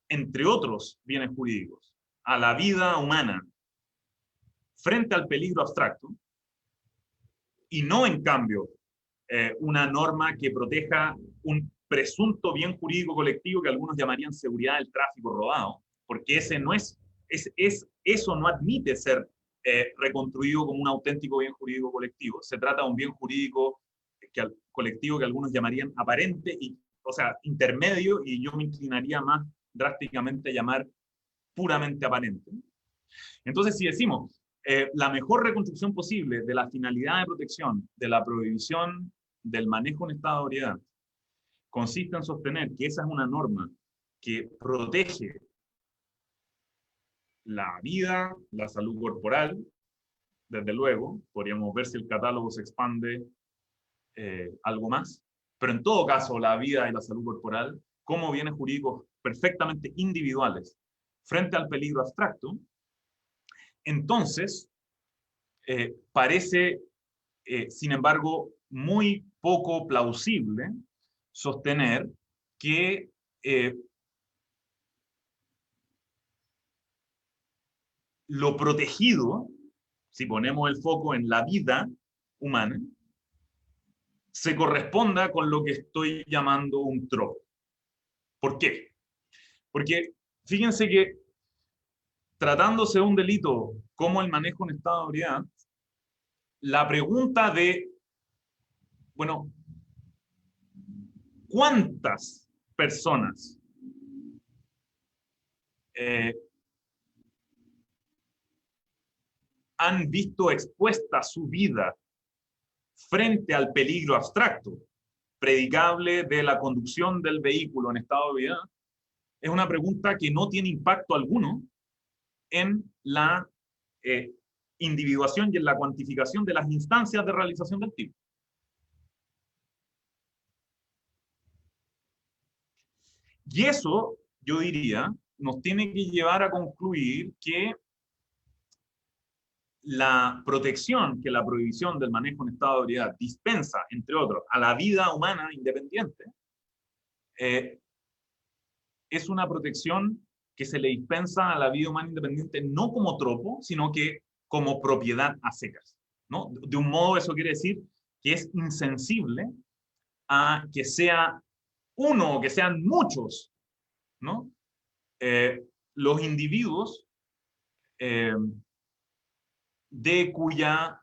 entre otros bienes jurídicos, a la vida humana frente al peligro abstracto, y no, en cambio, una norma que proteja un presunto bien jurídico colectivo que algunos llamarían seguridad del tráfico rodado, porque ese no eso no admite ser reconstruido como un auténtico bien jurídico colectivo. Se trata de un bien jurídico colectivo que algunos llamarían aparente, o sea, intermedio, y yo me inclinaría más drásticamente a llamar puramente aparente. Entonces, si decimos la mejor reconstrucción posible de la finalidad de protección de la prohibición del manejo en estado de ebriedad consiste en sostener que esa es una norma que protege la vida, la salud corporal, desde luego, podríamos ver si el catálogo se expande algo más, pero en todo caso la vida y la salud corporal como bienes jurídicos perfectamente individuales frente al peligro abstracto, entonces parece, sin embargo, muy poco plausible sostener que lo protegido, si ponemos el foco en la vida humana, se corresponda con lo que estoy llamando un tropo. ¿Por qué? Porque fíjense que tratándose de un delito como el manejo en estado de ebriedad, la pregunta de, bueno, ¿cuántas personas han visto expuesta su vida frente al peligro abstracto, predicable de la conducción del vehículo en estado de ebriedad? Es una pregunta que no tiene impacto alguno en la individuación y en la cuantificación de las instancias de realización del tipo. Y eso, yo diría, nos tiene que llevar a concluir que la protección que la prohibición del manejo en estado de ebriedad dispensa, entre otros, a la vida humana independiente, es una protección que se le dispensa a la vida humana independiente no como tropo, sino que como propiedad a secas, ¿no? De un modo, eso quiere decir que es insensible a que sea uno o que sean muchos, ¿no? Los individuos de cuya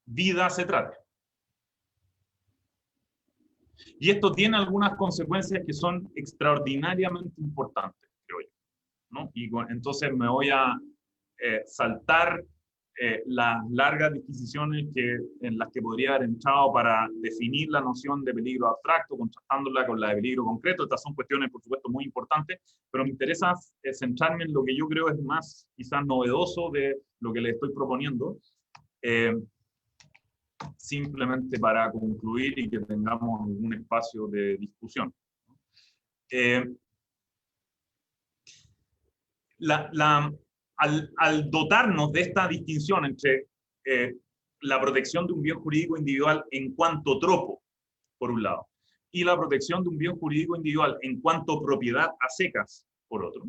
vida se trata. Y esto tiene algunas consecuencias que son extraordinariamente importantes, creo yo, ¿no? Y entonces me voy a saltar las largas disquisiciones en las que podría haber entrado para definir la noción de peligro abstracto, contrastándola con la de peligro concreto. Estas son cuestiones, por supuesto, muy importantes, pero me interesa centrarme en lo que yo creo es más quizás novedoso de lo que les estoy proponiendo, simplemente para concluir y que tengamos un espacio de discusión. Eh, al dotarnos de esta distinción entre la protección de un bien jurídico individual en cuanto tropo, por un lado, y la protección de un bien jurídico individual en cuanto propiedad a secas, por otro,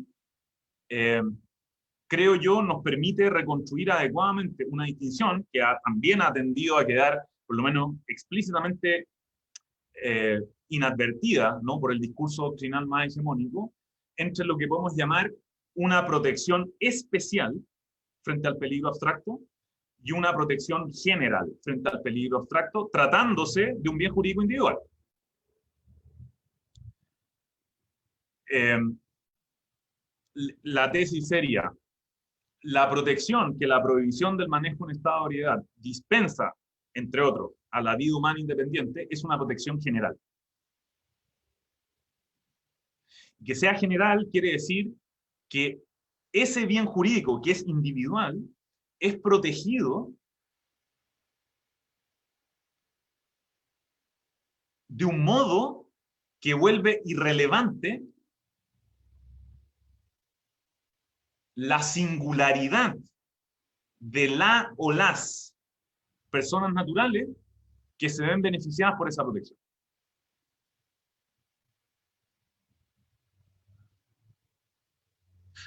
creo yo nos permite reconstruir adecuadamente una distinción que también ha tendido a quedar, por lo menos explícitamente inadvertida, ¿no?, por el discurso doctrinal más hegemónico, entre lo que podemos llamar una protección especial frente al peligro abstracto y una protección general frente al peligro abstracto, tratándose de un bien jurídico individual. La tesis sería: la protección que la prohibición del manejo en estado de ebriedad dispensa, entre otros, a la vida humana independiente, es una protección general. Que sea general quiere decir que ese bien jurídico que es individual es protegido de un modo que vuelve irrelevante la singularidad de la o las personas naturales que se ven beneficiadas por esa protección.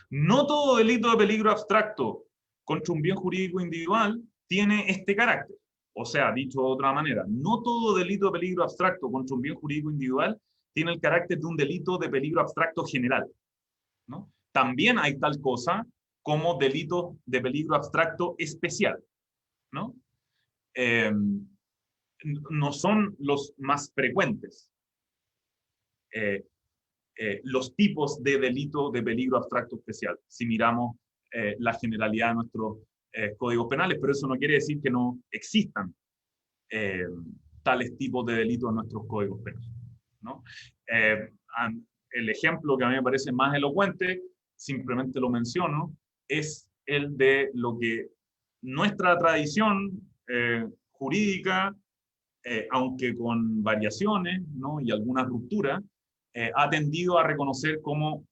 No todo delito de peligro abstracto contra un bien jurídico individual tiene este carácter. O sea, dicho de otra manera, no todo delito de peligro abstracto contra un bien jurídico individual tiene el carácter de un delito de peligro abstracto general, ¿no? También hay tal cosa como delito de peligro abstracto especial, ¿no? No son los más frecuentes los tipos de delito de peligro abstracto especial, si miramos la generalidad de nuestros códigos penales, pero eso no quiere decir que no existan tales tipos de delitos en nuestros códigos penales, ¿no? El ejemplo que a mí me parece más elocuente, simplemente lo menciono, es el de lo que nuestra tradición jurídica, aunque con variaciones, ¿no?, y algunas rupturas, ha tendido a reconocer como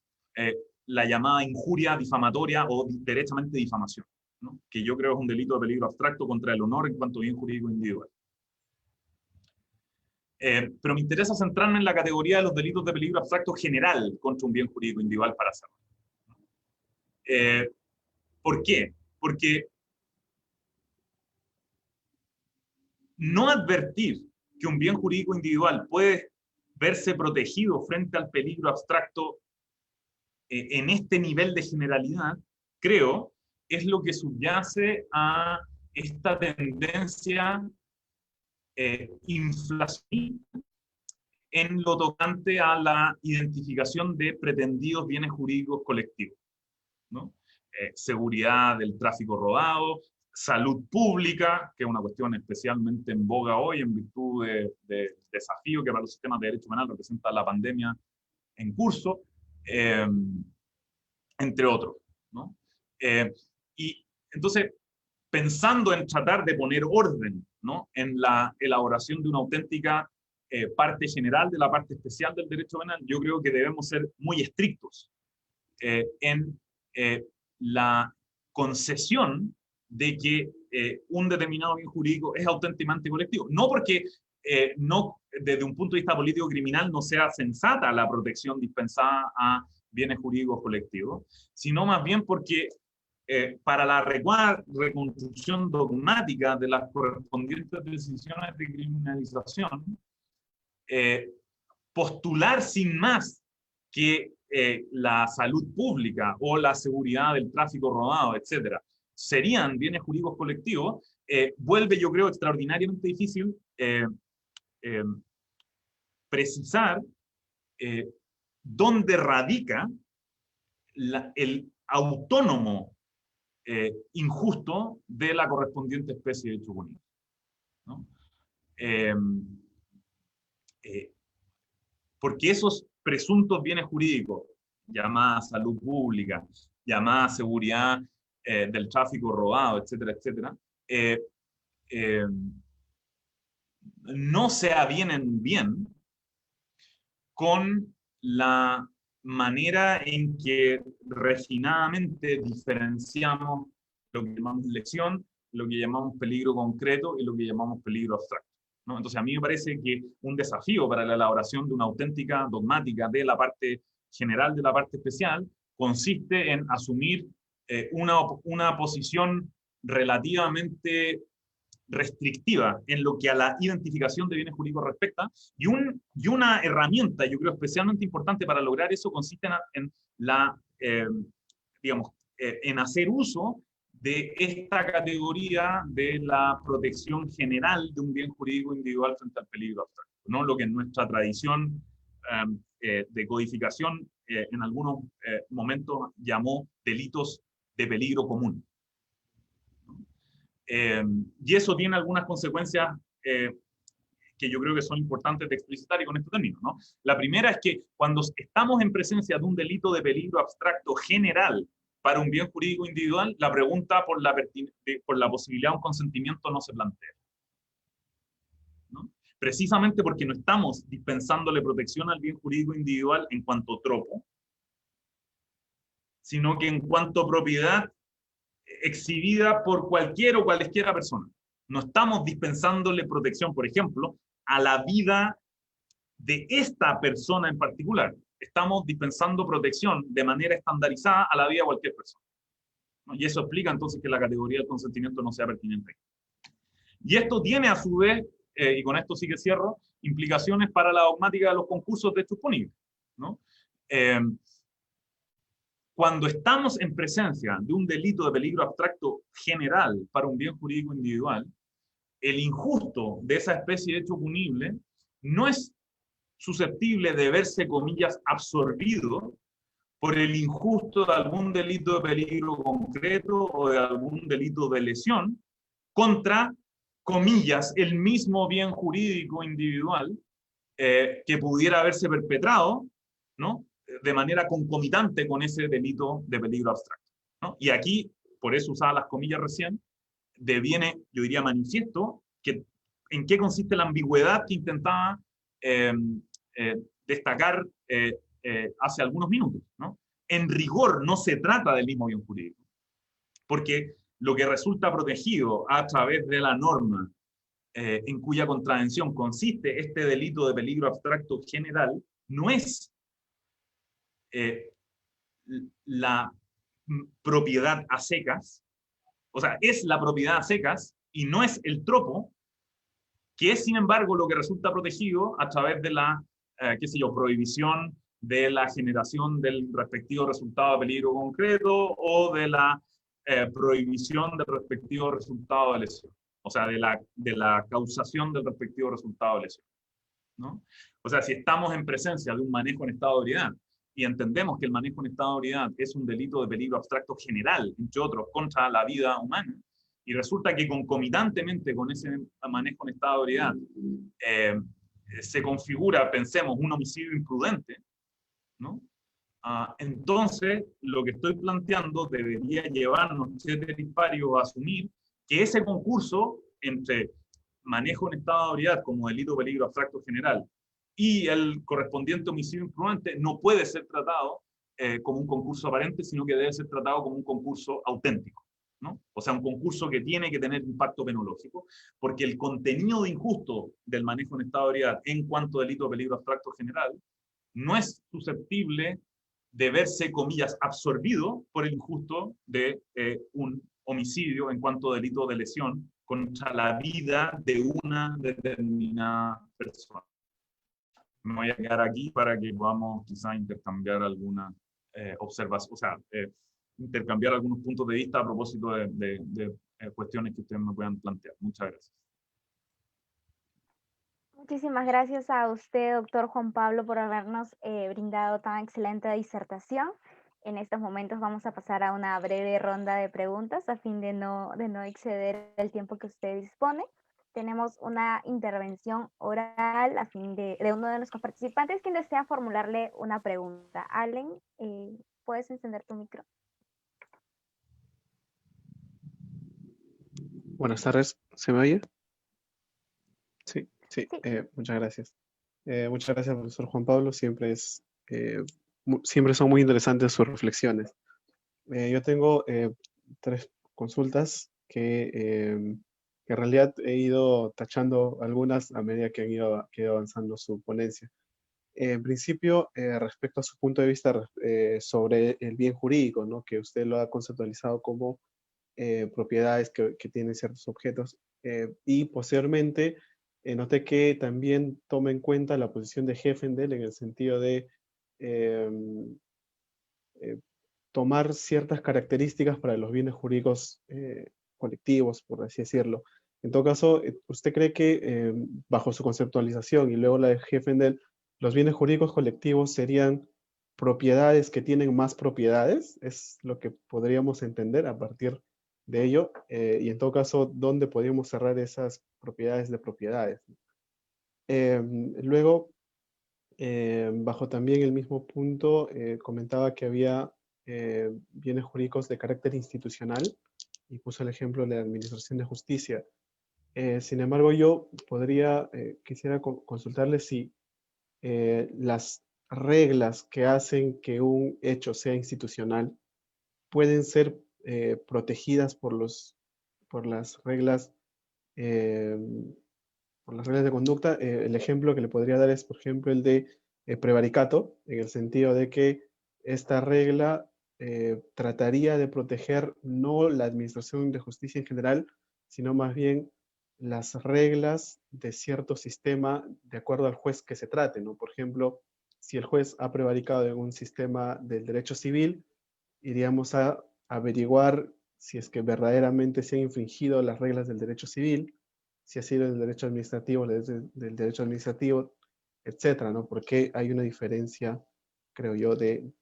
la llamada injuria difamatoria o derechamente difamación, ¿no?, que yo creo es un delito de peligro abstracto contra el honor en cuanto a bien jurídico individual. Pero me interesa centrarme en la categoría de los delitos de peligro abstracto general contra un bien jurídico individual para hacerlo. ¿Por qué? Porque no advertir que un bien jurídico individual puede verse protegido frente al peligro abstracto en este nivel de generalidad, creo, es lo que subyace a esta tendencia inflacionista en lo tocante a la identificación de pretendidos bienes jurídicos colectivos, ¿no? Seguridad del tráfico rodado, salud pública, que es una cuestión especialmente en boga hoy en virtud del desafío que para los sistemas de derecho penal representa la pandemia en curso, entre otros, ¿no? Y entonces, pensando en tratar de poner orden, ¿no?, en la elaboración de una auténtica parte general de la parte especial del derecho penal, yo creo que debemos ser muy estrictos en la concesión de que un determinado bien jurídico es auténticamente colectivo. No porque no, desde un punto de vista político-criminal no sea sensata la protección dispensada a bienes jurídicos colectivos, sino más bien porque para la reconstrucción dogmática de las correspondientes decisiones de criminalización, postular sin más que la salud pública o la seguridad del tráfico rodado, etcétera, serían bienes jurídicos colectivos, vuelve, yo creo, extraordinariamente difícil precisar dónde radica el autónomo injusto de la correspondiente especie de hecho punible, ¿no? Porque esos presuntos bienes jurídicos, llamada salud pública, llamada seguridad del tráfico rodado, etcétera, etcétera, no se avienen bien con la manera en que refinadamente diferenciamos lo que llamamos lesión, lo que llamamos peligro concreto y lo que llamamos peligro abstracto, ¿no? Entonces, a mí me parece que un desafío para la elaboración de una auténtica dogmática de la parte general de la parte especial consiste en asumir una posición relativamente restrictiva en lo que a la identificación de bienes jurídicos respecta, y una herramienta, yo creo, especialmente importante para lograr eso consiste en la, digamos, en hacer uso de esta categoría de la protección general de un bien jurídico individual frente al peligro abstracto, ¿no? Lo que en nuestra tradición de codificación en algunos momentos llamó delitos de peligro común. Y eso tiene algunas consecuencias que yo creo que son importantes de explicitar y con esto termino, ¿no? La primera es que cuando estamos en presencia de un delito de peligro abstracto general para un bien jurídico individual, la pregunta por la posibilidad de un consentimiento no se plantea, ¿no? Precisamente porque no estamos dispensándole protección al bien jurídico individual en cuanto tropo, sino que en cuanto propiedad exhibida por cualquier o cualesquiera persona. No estamos dispensándole protección, por ejemplo, a la vida de esta persona en particular. Estamos dispensando protección de manera estandarizada a la vida de cualquier persona, ¿no? Y eso explica entonces que la categoría del consentimiento no sea pertinente. Y esto tiene a su vez, y con esto sí que cierro, implicaciones para la dogmática de los concursos de hechos punibles, ¿no? Cuando estamos en presencia de un delito de peligro abstracto general para un bien jurídico individual, el injusto de esa especie de hecho punible no es susceptible de verse, comillas, absorbido por el injusto de algún delito de peligro concreto o de algún delito de lesión contra, comillas, el mismo bien jurídico individual que pudiera haberse perpetrado, ¿no?, de manera concomitante con ese delito de peligro abstracto, ¿no? Y aquí, por eso usaba las comillas recién, deviene, yo diría, manifiesto que en qué consiste la ambigüedad que intentaba destacar hace algunos minutos, ¿no? En rigor no se trata del mismo bien jurídico, porque lo que resulta protegido a través de la norma en cuya contravención consiste este delito de peligro abstracto general, no es la propiedad a secas, o sea, es la propiedad a secas y no es el tropo, que es, sin embargo, lo que resulta protegido a través de la, qué sé yo, prohibición de la generación del respectivo resultado de peligro concreto o de la prohibición del respectivo resultado de lesión, o sea, de la causación del respectivo resultado de lesión, ¿no? O sea, si estamos en presencia de un manejo en estado de ebriedad y entendemos que el manejo en estado de ebriedad es un delito de peligro abstracto general, entre otros, contra la vida humana, y resulta que concomitantemente con ese manejo en estado de ebriedad se configura, pensemos, un homicidio imprudente, ¿no? Entonces, lo que estoy planteando debería llevarnos, ceteris paribus, a asumir que ese concurso entre manejo en estado de ebriedad como delito de peligro abstracto general y el correspondiente homicidio imprudente no puede ser tratado como un concurso aparente, sino que debe ser tratado como un concurso auténtico, ¿no? O sea, un concurso que tiene que tener impacto penológico, porque el contenido de injusto del manejo en estado de ebriedad en cuanto a delito de peligro abstracto general no es susceptible de verse, comillas, absorbido por el injusto de un homicidio en cuanto a delito de lesión contra la vida de una determinada persona. Me voy a quedar aquí para que podamos quizás intercambiar algunas observaciones, o sea, intercambiar algunos puntos de vista a propósito de cuestiones que ustedes me puedan plantear. Muchas gracias. Muchísimas gracias a usted, doctor Juan Pablo, por habernos brindado tan excelente disertación. En estos momentos vamos a pasar a una breve ronda de preguntas a fin de no exceder el tiempo que usted dispone. Tenemos una intervención oral a fin de uno de nuestros participantes quien desea formularle una pregunta. Allen, ¿puedes encender tu micro? Buenas tardes, ¿se me oye? Sí. Sí, Sí. muchas gracias. Muchas gracias, profesor Juan Pablo. Siempre son muy interesantes sus reflexiones. Yo tengo tres consultas que en realidad he ido tachando algunas a medida que he ido avanzando su ponencia. En principio, respecto a su punto de vista sobre el bien jurídico, ¿no? Que usted lo ha conceptualizado como propiedades que tienen ciertos objetos. Y posteriormente, noté que también toma en cuenta la posición de Heffendel en el sentido de eh, eh, tomar ciertas características para los bienes jurídicos colectivos, por así decirlo. En todo caso, ¿usted cree que bajo su conceptualización y luego la de Heffendel, los bienes jurídicos colectivos serían propiedades que tienen más propiedades? Es lo que podríamos entender a partir de ello. Y en todo caso, ¿dónde podríamos cerrar esas propiedades de propiedades? Luego, bajo también el mismo punto, comentaba que había bienes jurídicos de carácter institucional y puso el ejemplo de la Administración de Justicia. Sin embargo, quisiera consultarle si las reglas que hacen que un hecho sea institucional pueden ser protegidas por las reglas eh, por las reglas de conducta. El ejemplo que le podría dar es, por ejemplo, el de prevaricato, en el sentido de que esta regla trataría de proteger no la administración de justicia en general, sino más bien las reglas de cierto sistema de acuerdo al juez que se trate, ¿no? Por ejemplo, si el juez ha prevaricado en un sistema del derecho civil, iríamos a averiguar si es que verdaderamente se han infringido las reglas del derecho civil, si ha sido el derecho administrativo, del derecho administrativo, etcétera, ¿no? Porque hay una diferencia, creo yo, de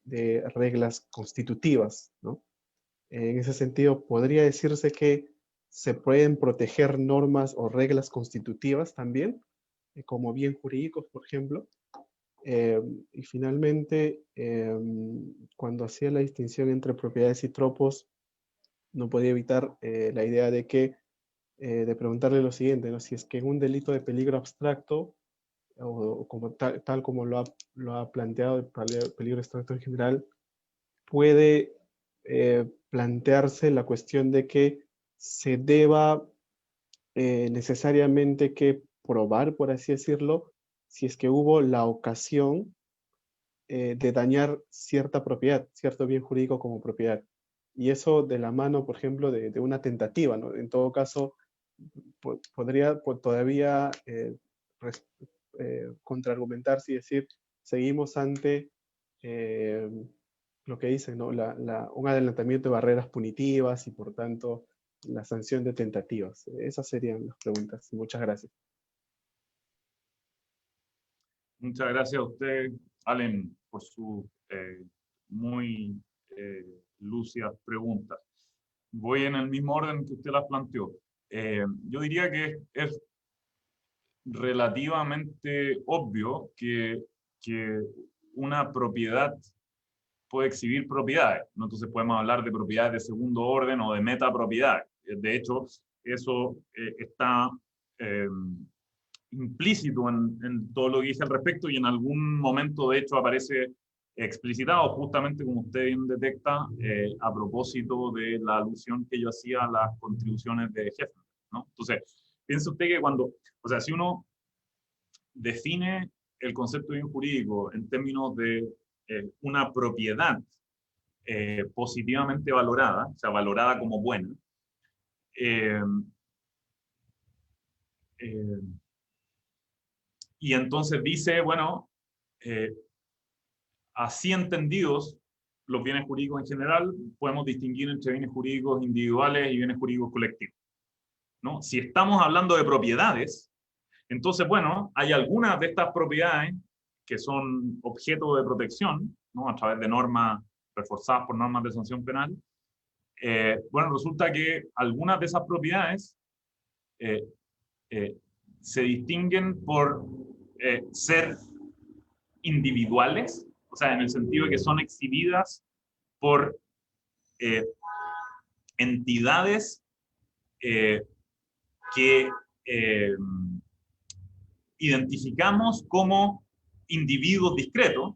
reglas constitutivas, ¿no? En ese sentido, podría decirse que se pueden proteger normas o reglas constitutivas también, como bien jurídicos, por ejemplo. Y finalmente, cuando hacía la distinción entre propiedades y tropos, no podía evitar la idea de preguntarle lo siguiente, ¿no? Si es que en un delito de peligro abstracto, o como tal como lo ha planteado el peligro abstracto en general, puede plantearse la cuestión de que se deba necesariamente que probar, por así decirlo, si es que hubo la ocasión de dañar cierta propiedad, cierto bien jurídico como propiedad. Y eso de la mano, por ejemplo, de una tentativa, ¿no? En todo caso, podría todavía contraargumentarse y decir, seguimos ante eh, lo que dicen, ¿no? Un adelantamiento de barreras punitivas y por tanto la sanción de tentativas. Esas serían las preguntas. Muchas gracias. Muchas gracias a usted, Allen, por sus muy lúcidas preguntas. Voy en el mismo orden que usted las planteó. Yo diría que es relativamente obvio que una propiedad puede exhibir propiedades, ¿no? Entonces podemos hablar de propiedades de segundo orden o de metapropiedades. De hecho, eso está implícito en todo lo que dice al respecto y en algún momento, de hecho, aparece explicitado, justamente como usted bien detecta, a propósito de la alusión que yo hacía a las contribuciones de jefe, ¿no? Entonces, piense usted que o sea, si uno define el concepto de bien jurídico en términos de una propiedad positivamente valorada, o sea, valorada como buena, eh, eh, y entonces dice, bueno, eh, así entendidos los bienes jurídicos en general, podemos distinguir entre bienes jurídicos individuales y bienes jurídicos colectivos, ¿no? Si estamos hablando de propiedades, entonces, bueno, hay algunas de estas propiedades que son objeto de protección, ¿no? A través de normas reforzadas por normas de sanción penal. Bueno, resulta que algunas de esas propiedades eh, eh, se distinguen por ser individuales, o sea, en el sentido de que son exhibidas por eh, entidades que identificamos como individuos discretos,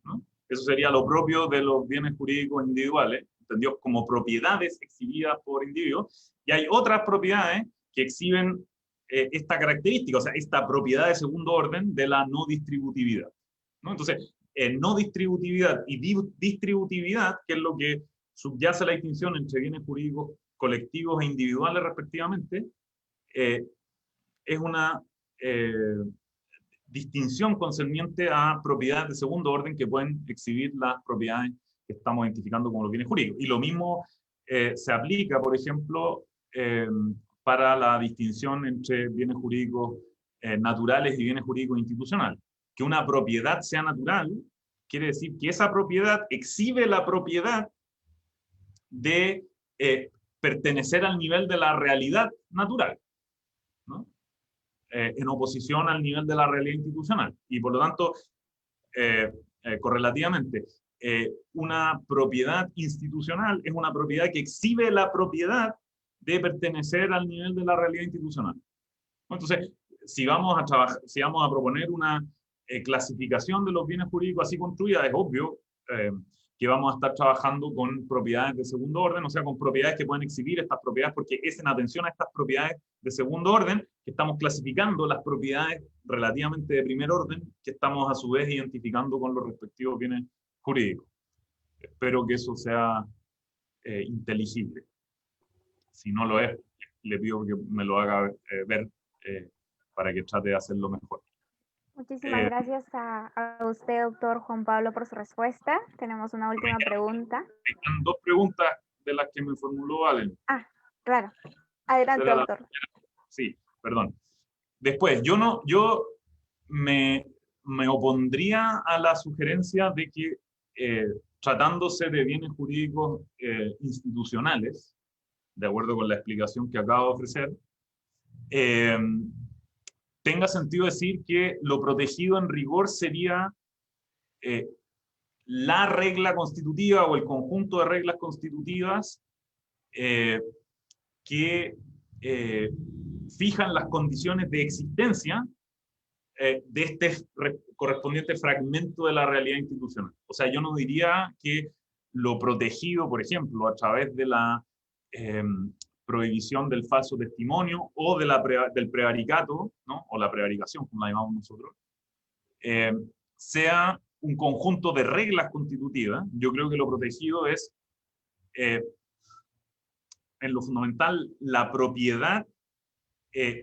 ¿no? Eso sería lo propio de los bienes jurídicos individuales, entendidos como propiedades exhibidas por individuos, y hay otras propiedades que exhiben esta característica, o sea, esta propiedad de segundo orden de la no distributividad, ¿no? Entonces, no distributividad y distributividad, que es lo que subyace a la distinción entre bienes jurídicos colectivos e individuales respectivamente, es una distinción concerniente a propiedades de segundo orden que pueden exhibir las propiedades que estamos identificando como los bienes jurídicos. Y lo mismo se aplica, por ejemplo, para la distinción entre bienes jurídicos naturales y bienes jurídicos institucionales. Que una propiedad sea natural quiere decir que esa propiedad exhibe la propiedad de pertenecer al nivel de la realidad natural, ¿no? En oposición al nivel de la realidad institucional. Y por lo tanto, correlativamente, una propiedad institucional es una propiedad que exhibe la propiedad de pertenecer al nivel de la realidad institucional. Entonces, si vamos a proponer una clasificación de los bienes jurídicos así construida, es obvio que vamos a estar trabajando con propiedades de segundo orden, o sea, con propiedades que pueden exhibir estas propiedades, porque es en atención a estas propiedades de segundo orden que estamos clasificando las propiedades relativamente de primer orden, que estamos a su vez identificando con los respectivos bienes jurídicos. Espero que eso sea inteligible. Si no lo es, le pido que me lo haga ver para que trate de hacerlo mejor. Muchísimas gracias a usted, doctor Juan Pablo, por su respuesta. Tenemos una última pregunta. Hay dos preguntas de las que me formuló Valen. Ah, claro. Adelante, doctor. Sí, perdón. Después, yo me opondría a la sugerencia de que tratándose de bienes jurídicos institucionales, de acuerdo con la explicación que acabo de ofrecer, tenga sentido decir que lo protegido en rigor sería la regla constitutiva o el conjunto de reglas constitutivas que fijan las condiciones de existencia de este correspondiente fragmento de la realidad institucional. O sea, yo no diría que lo protegido, por ejemplo, a través de la prohibición del falso testimonio o de del prevaricato, ¿no? O la prevaricación, como la llamamos nosotros, sea un conjunto de reglas constitutivas. Yo creo que lo protegido es, en lo fundamental, la propiedad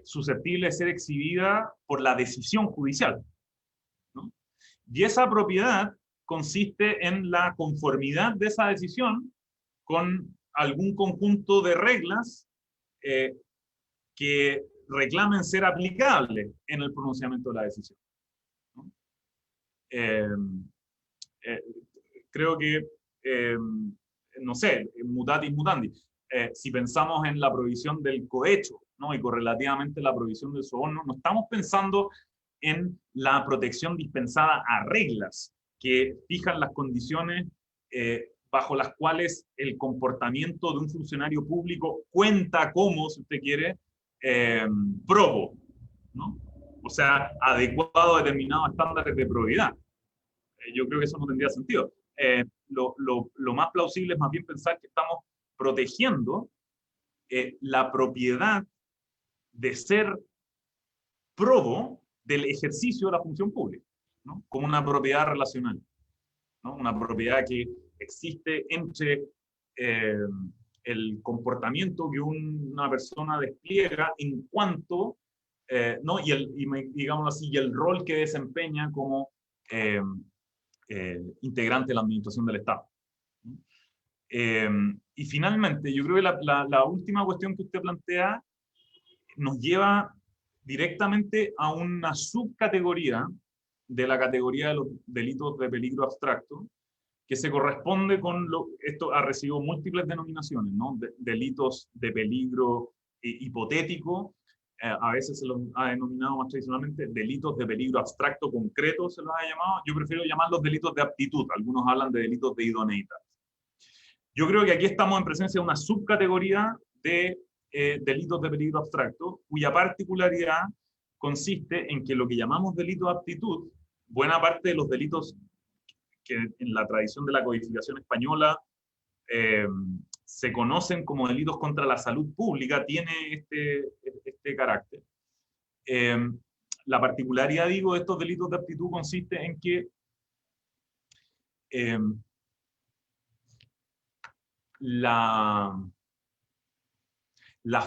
susceptible de ser exhibida por la decisión judicial, ¿no? Y esa propiedad consiste en la conformidad de esa decisión con algún conjunto de reglas que reclamen ser aplicables en el pronunciamiento de la decisión, ¿no? Creo que, no sé, mutatis mutandis, si pensamos en la prohibición del cohecho, ¿no? Y correlativamente la prohibición del soborno, no estamos pensando en la protección dispensada a reglas que fijan las condiciones bajo las cuales el comportamiento de un funcionario público cuenta como, si usted quiere, probo, ¿no? O sea, adecuado a determinados estándares de probidad. Yo creo que eso no tendría sentido. Lo más plausible es más bien pensar que estamos protegiendo la propiedad de ser probo del ejercicio de la función pública, ¿no? Como una propiedad relacional, ¿no? Una propiedad que existe entre el comportamiento que una persona despliega en cuanto, ¿no? Digámoslo así, y el rol que desempeña como integrante de la administración del Estado. Y finalmente, yo creo que la última cuestión que usted plantea nos lleva directamente a una subcategoría de la categoría de los delitos de peligro abstracto, que se corresponde con esto ha recibido múltiples denominaciones, ¿no? Delitos de peligro hipotético, a veces se los ha denominado más tradicionalmente delitos de peligro abstracto concreto, se los ha llamado. Yo prefiero llamarlos delitos de aptitud, algunos hablan de delitos de idoneidad. Yo creo que aquí estamos en presencia de una subcategoría de delitos de peligro abstracto, cuya particularidad consiste en que lo que llamamos delito de aptitud, buena parte de los delitos que en la tradición de la codificación española se conocen como delitos contra la salud pública, tiene este carácter. La particularidad, digo, de estos delitos de aptitud consiste en que la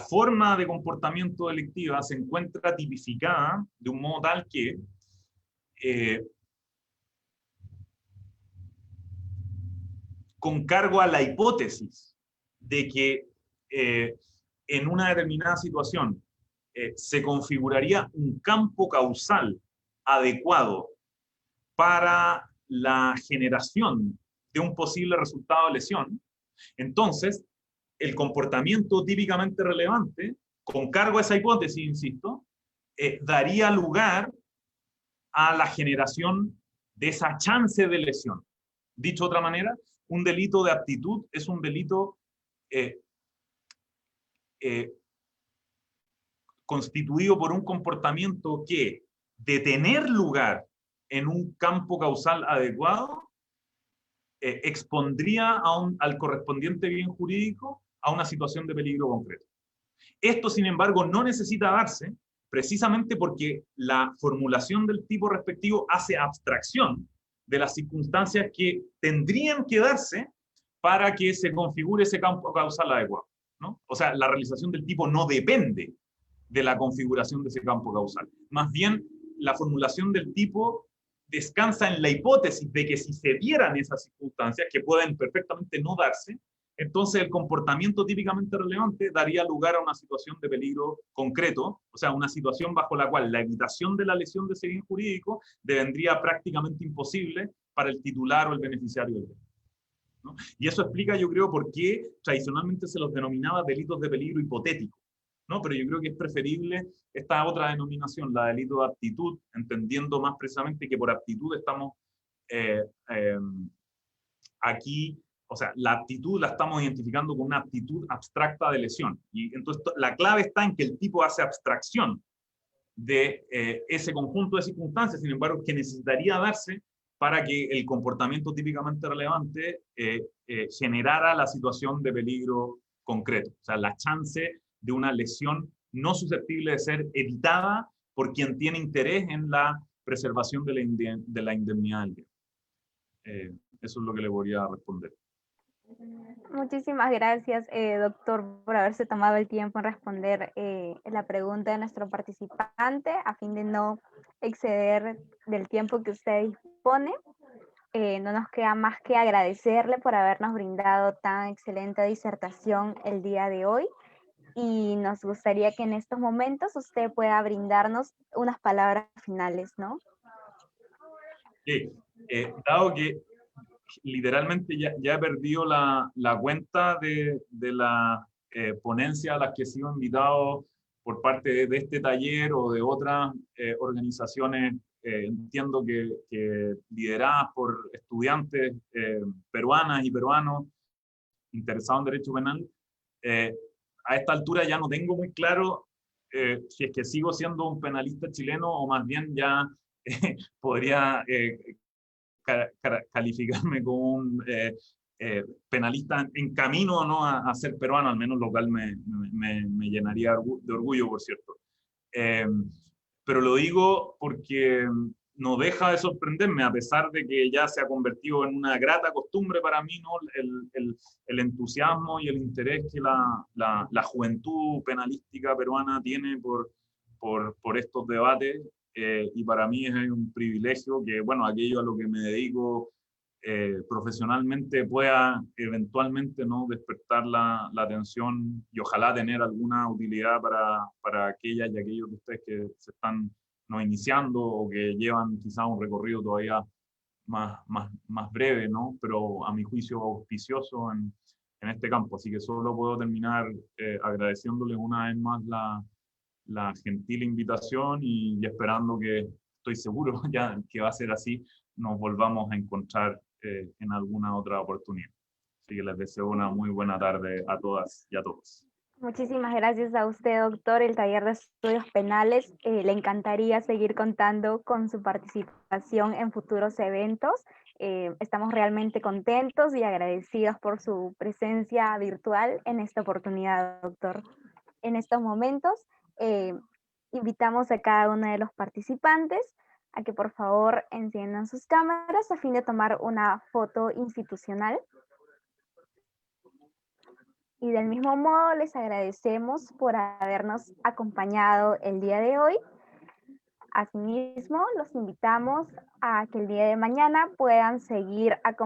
forma de comportamiento delictiva se encuentra tipificada de un modo tal que con cargo a la hipótesis de que en una determinada situación se configuraría un campo causal adecuado para la generación de un posible resultado de lesión, entonces el comportamiento típicamente relevante, con cargo a esa hipótesis, insisto, daría lugar a la generación de esa chance de lesión. Dicho de otra manera, un delito de aptitud es un delito constituido por un comportamiento que, de tener lugar en un campo causal adecuado, expondría al correspondiente bien jurídico a una situación de peligro concreto. Esto, sin embargo, no necesita darse precisamente porque la formulación del tipo respectivo hace abstracción de las circunstancias que tendrían que darse para que se configure ese campo causal adecuado, ¿no? O sea, la realización del tipo no depende de la configuración de ese campo causal. Más bien, la formulación del tipo descansa en la hipótesis de que si se dieran esas circunstancias, que pueden perfectamente no darse, entonces el comportamiento típicamente relevante daría lugar a una situación de peligro concreto, o sea, una situación bajo la cual la evitación de la lesión de ese bien jurídico devendría prácticamente imposible para el titular o el beneficiario del bien, ¿no? Y eso explica, yo creo, por qué tradicionalmente se los denominaba delitos de peligro hipotético, ¿no? Pero yo creo que es preferible esta otra denominación, la delito de aptitud, entendiendo más precisamente que por aptitud estamos aquí, o sea, la aptitud la estamos identificando con una aptitud abstracta de lesión. Y entonces la clave está en que el tipo hace abstracción de ese conjunto de circunstancias, sin embargo, que necesitaría darse para que el comportamiento típicamente relevante generara la situación de peligro concreto. O sea, la chance de una lesión no susceptible de ser evitada por quien tiene interés en la preservación de la indemnidad del bien. Eso es lo que le voy a responder. Muchísimas gracias, doctor, por haberse tomado el tiempo en responder la pregunta de nuestro participante a fin de no exceder del tiempo que usted dispone. No nos queda más que agradecerle por habernos brindado tan excelente disertación el día de hoy y nos gustaría que en estos momentos usted pueda brindarnos unas palabras finales, ¿no? Sí, dado que literalmente ya he perdido la cuenta de la ponencia a las que he sido invitado por parte de este taller o de otras organizaciones, entiendo que lideradas por estudiantes peruanas y peruanos interesados en derecho penal. A esta altura ya no tengo muy claro si es que sigo siendo un penalista chileno o más bien ya podría calificarme como un penalista en camino, ¿no?, a ser peruano, al menos, lo cual me llenaría de orgullo, por cierto. Pero lo digo porque no deja de sorprenderme, a pesar de que ya se ha convertido en una grata costumbre para mí, ¿no?, el entusiasmo y el interés que la juventud penalística peruana tiene por estos debates. Y para mí es un privilegio que, bueno, aquello a lo que me dedico profesionalmente pueda eventualmente, ¿no?, despertar la atención y ojalá tener alguna utilidad para aquellas y aquellos de ustedes que se están, ¿no?, iniciando o que llevan quizá un recorrido todavía más breve, ¿no?, pero a mi juicio auspicioso en este campo. Así que solo puedo terminar agradeciéndoles una vez más la gentil invitación y esperando que, estoy seguro ya que va a ser así, nos volvamos a encontrar en alguna otra oportunidad. Así que les deseo una muy buena tarde a todas y a todos. Muchísimas gracias a usted, doctor. El taller de estudios penales le encantaría seguir contando con su participación en futuros eventos. Estamos realmente contentos y agradecidos por su presencia virtual en esta oportunidad, doctor. En estos momentos, invitamos a cada uno de los participantes a que por favor enciendan sus cámaras a fin de tomar una foto institucional. Y del mismo modo les agradecemos por habernos acompañado el día de hoy. Asimismo, los invitamos a que el día de mañana puedan seguir acompañándonos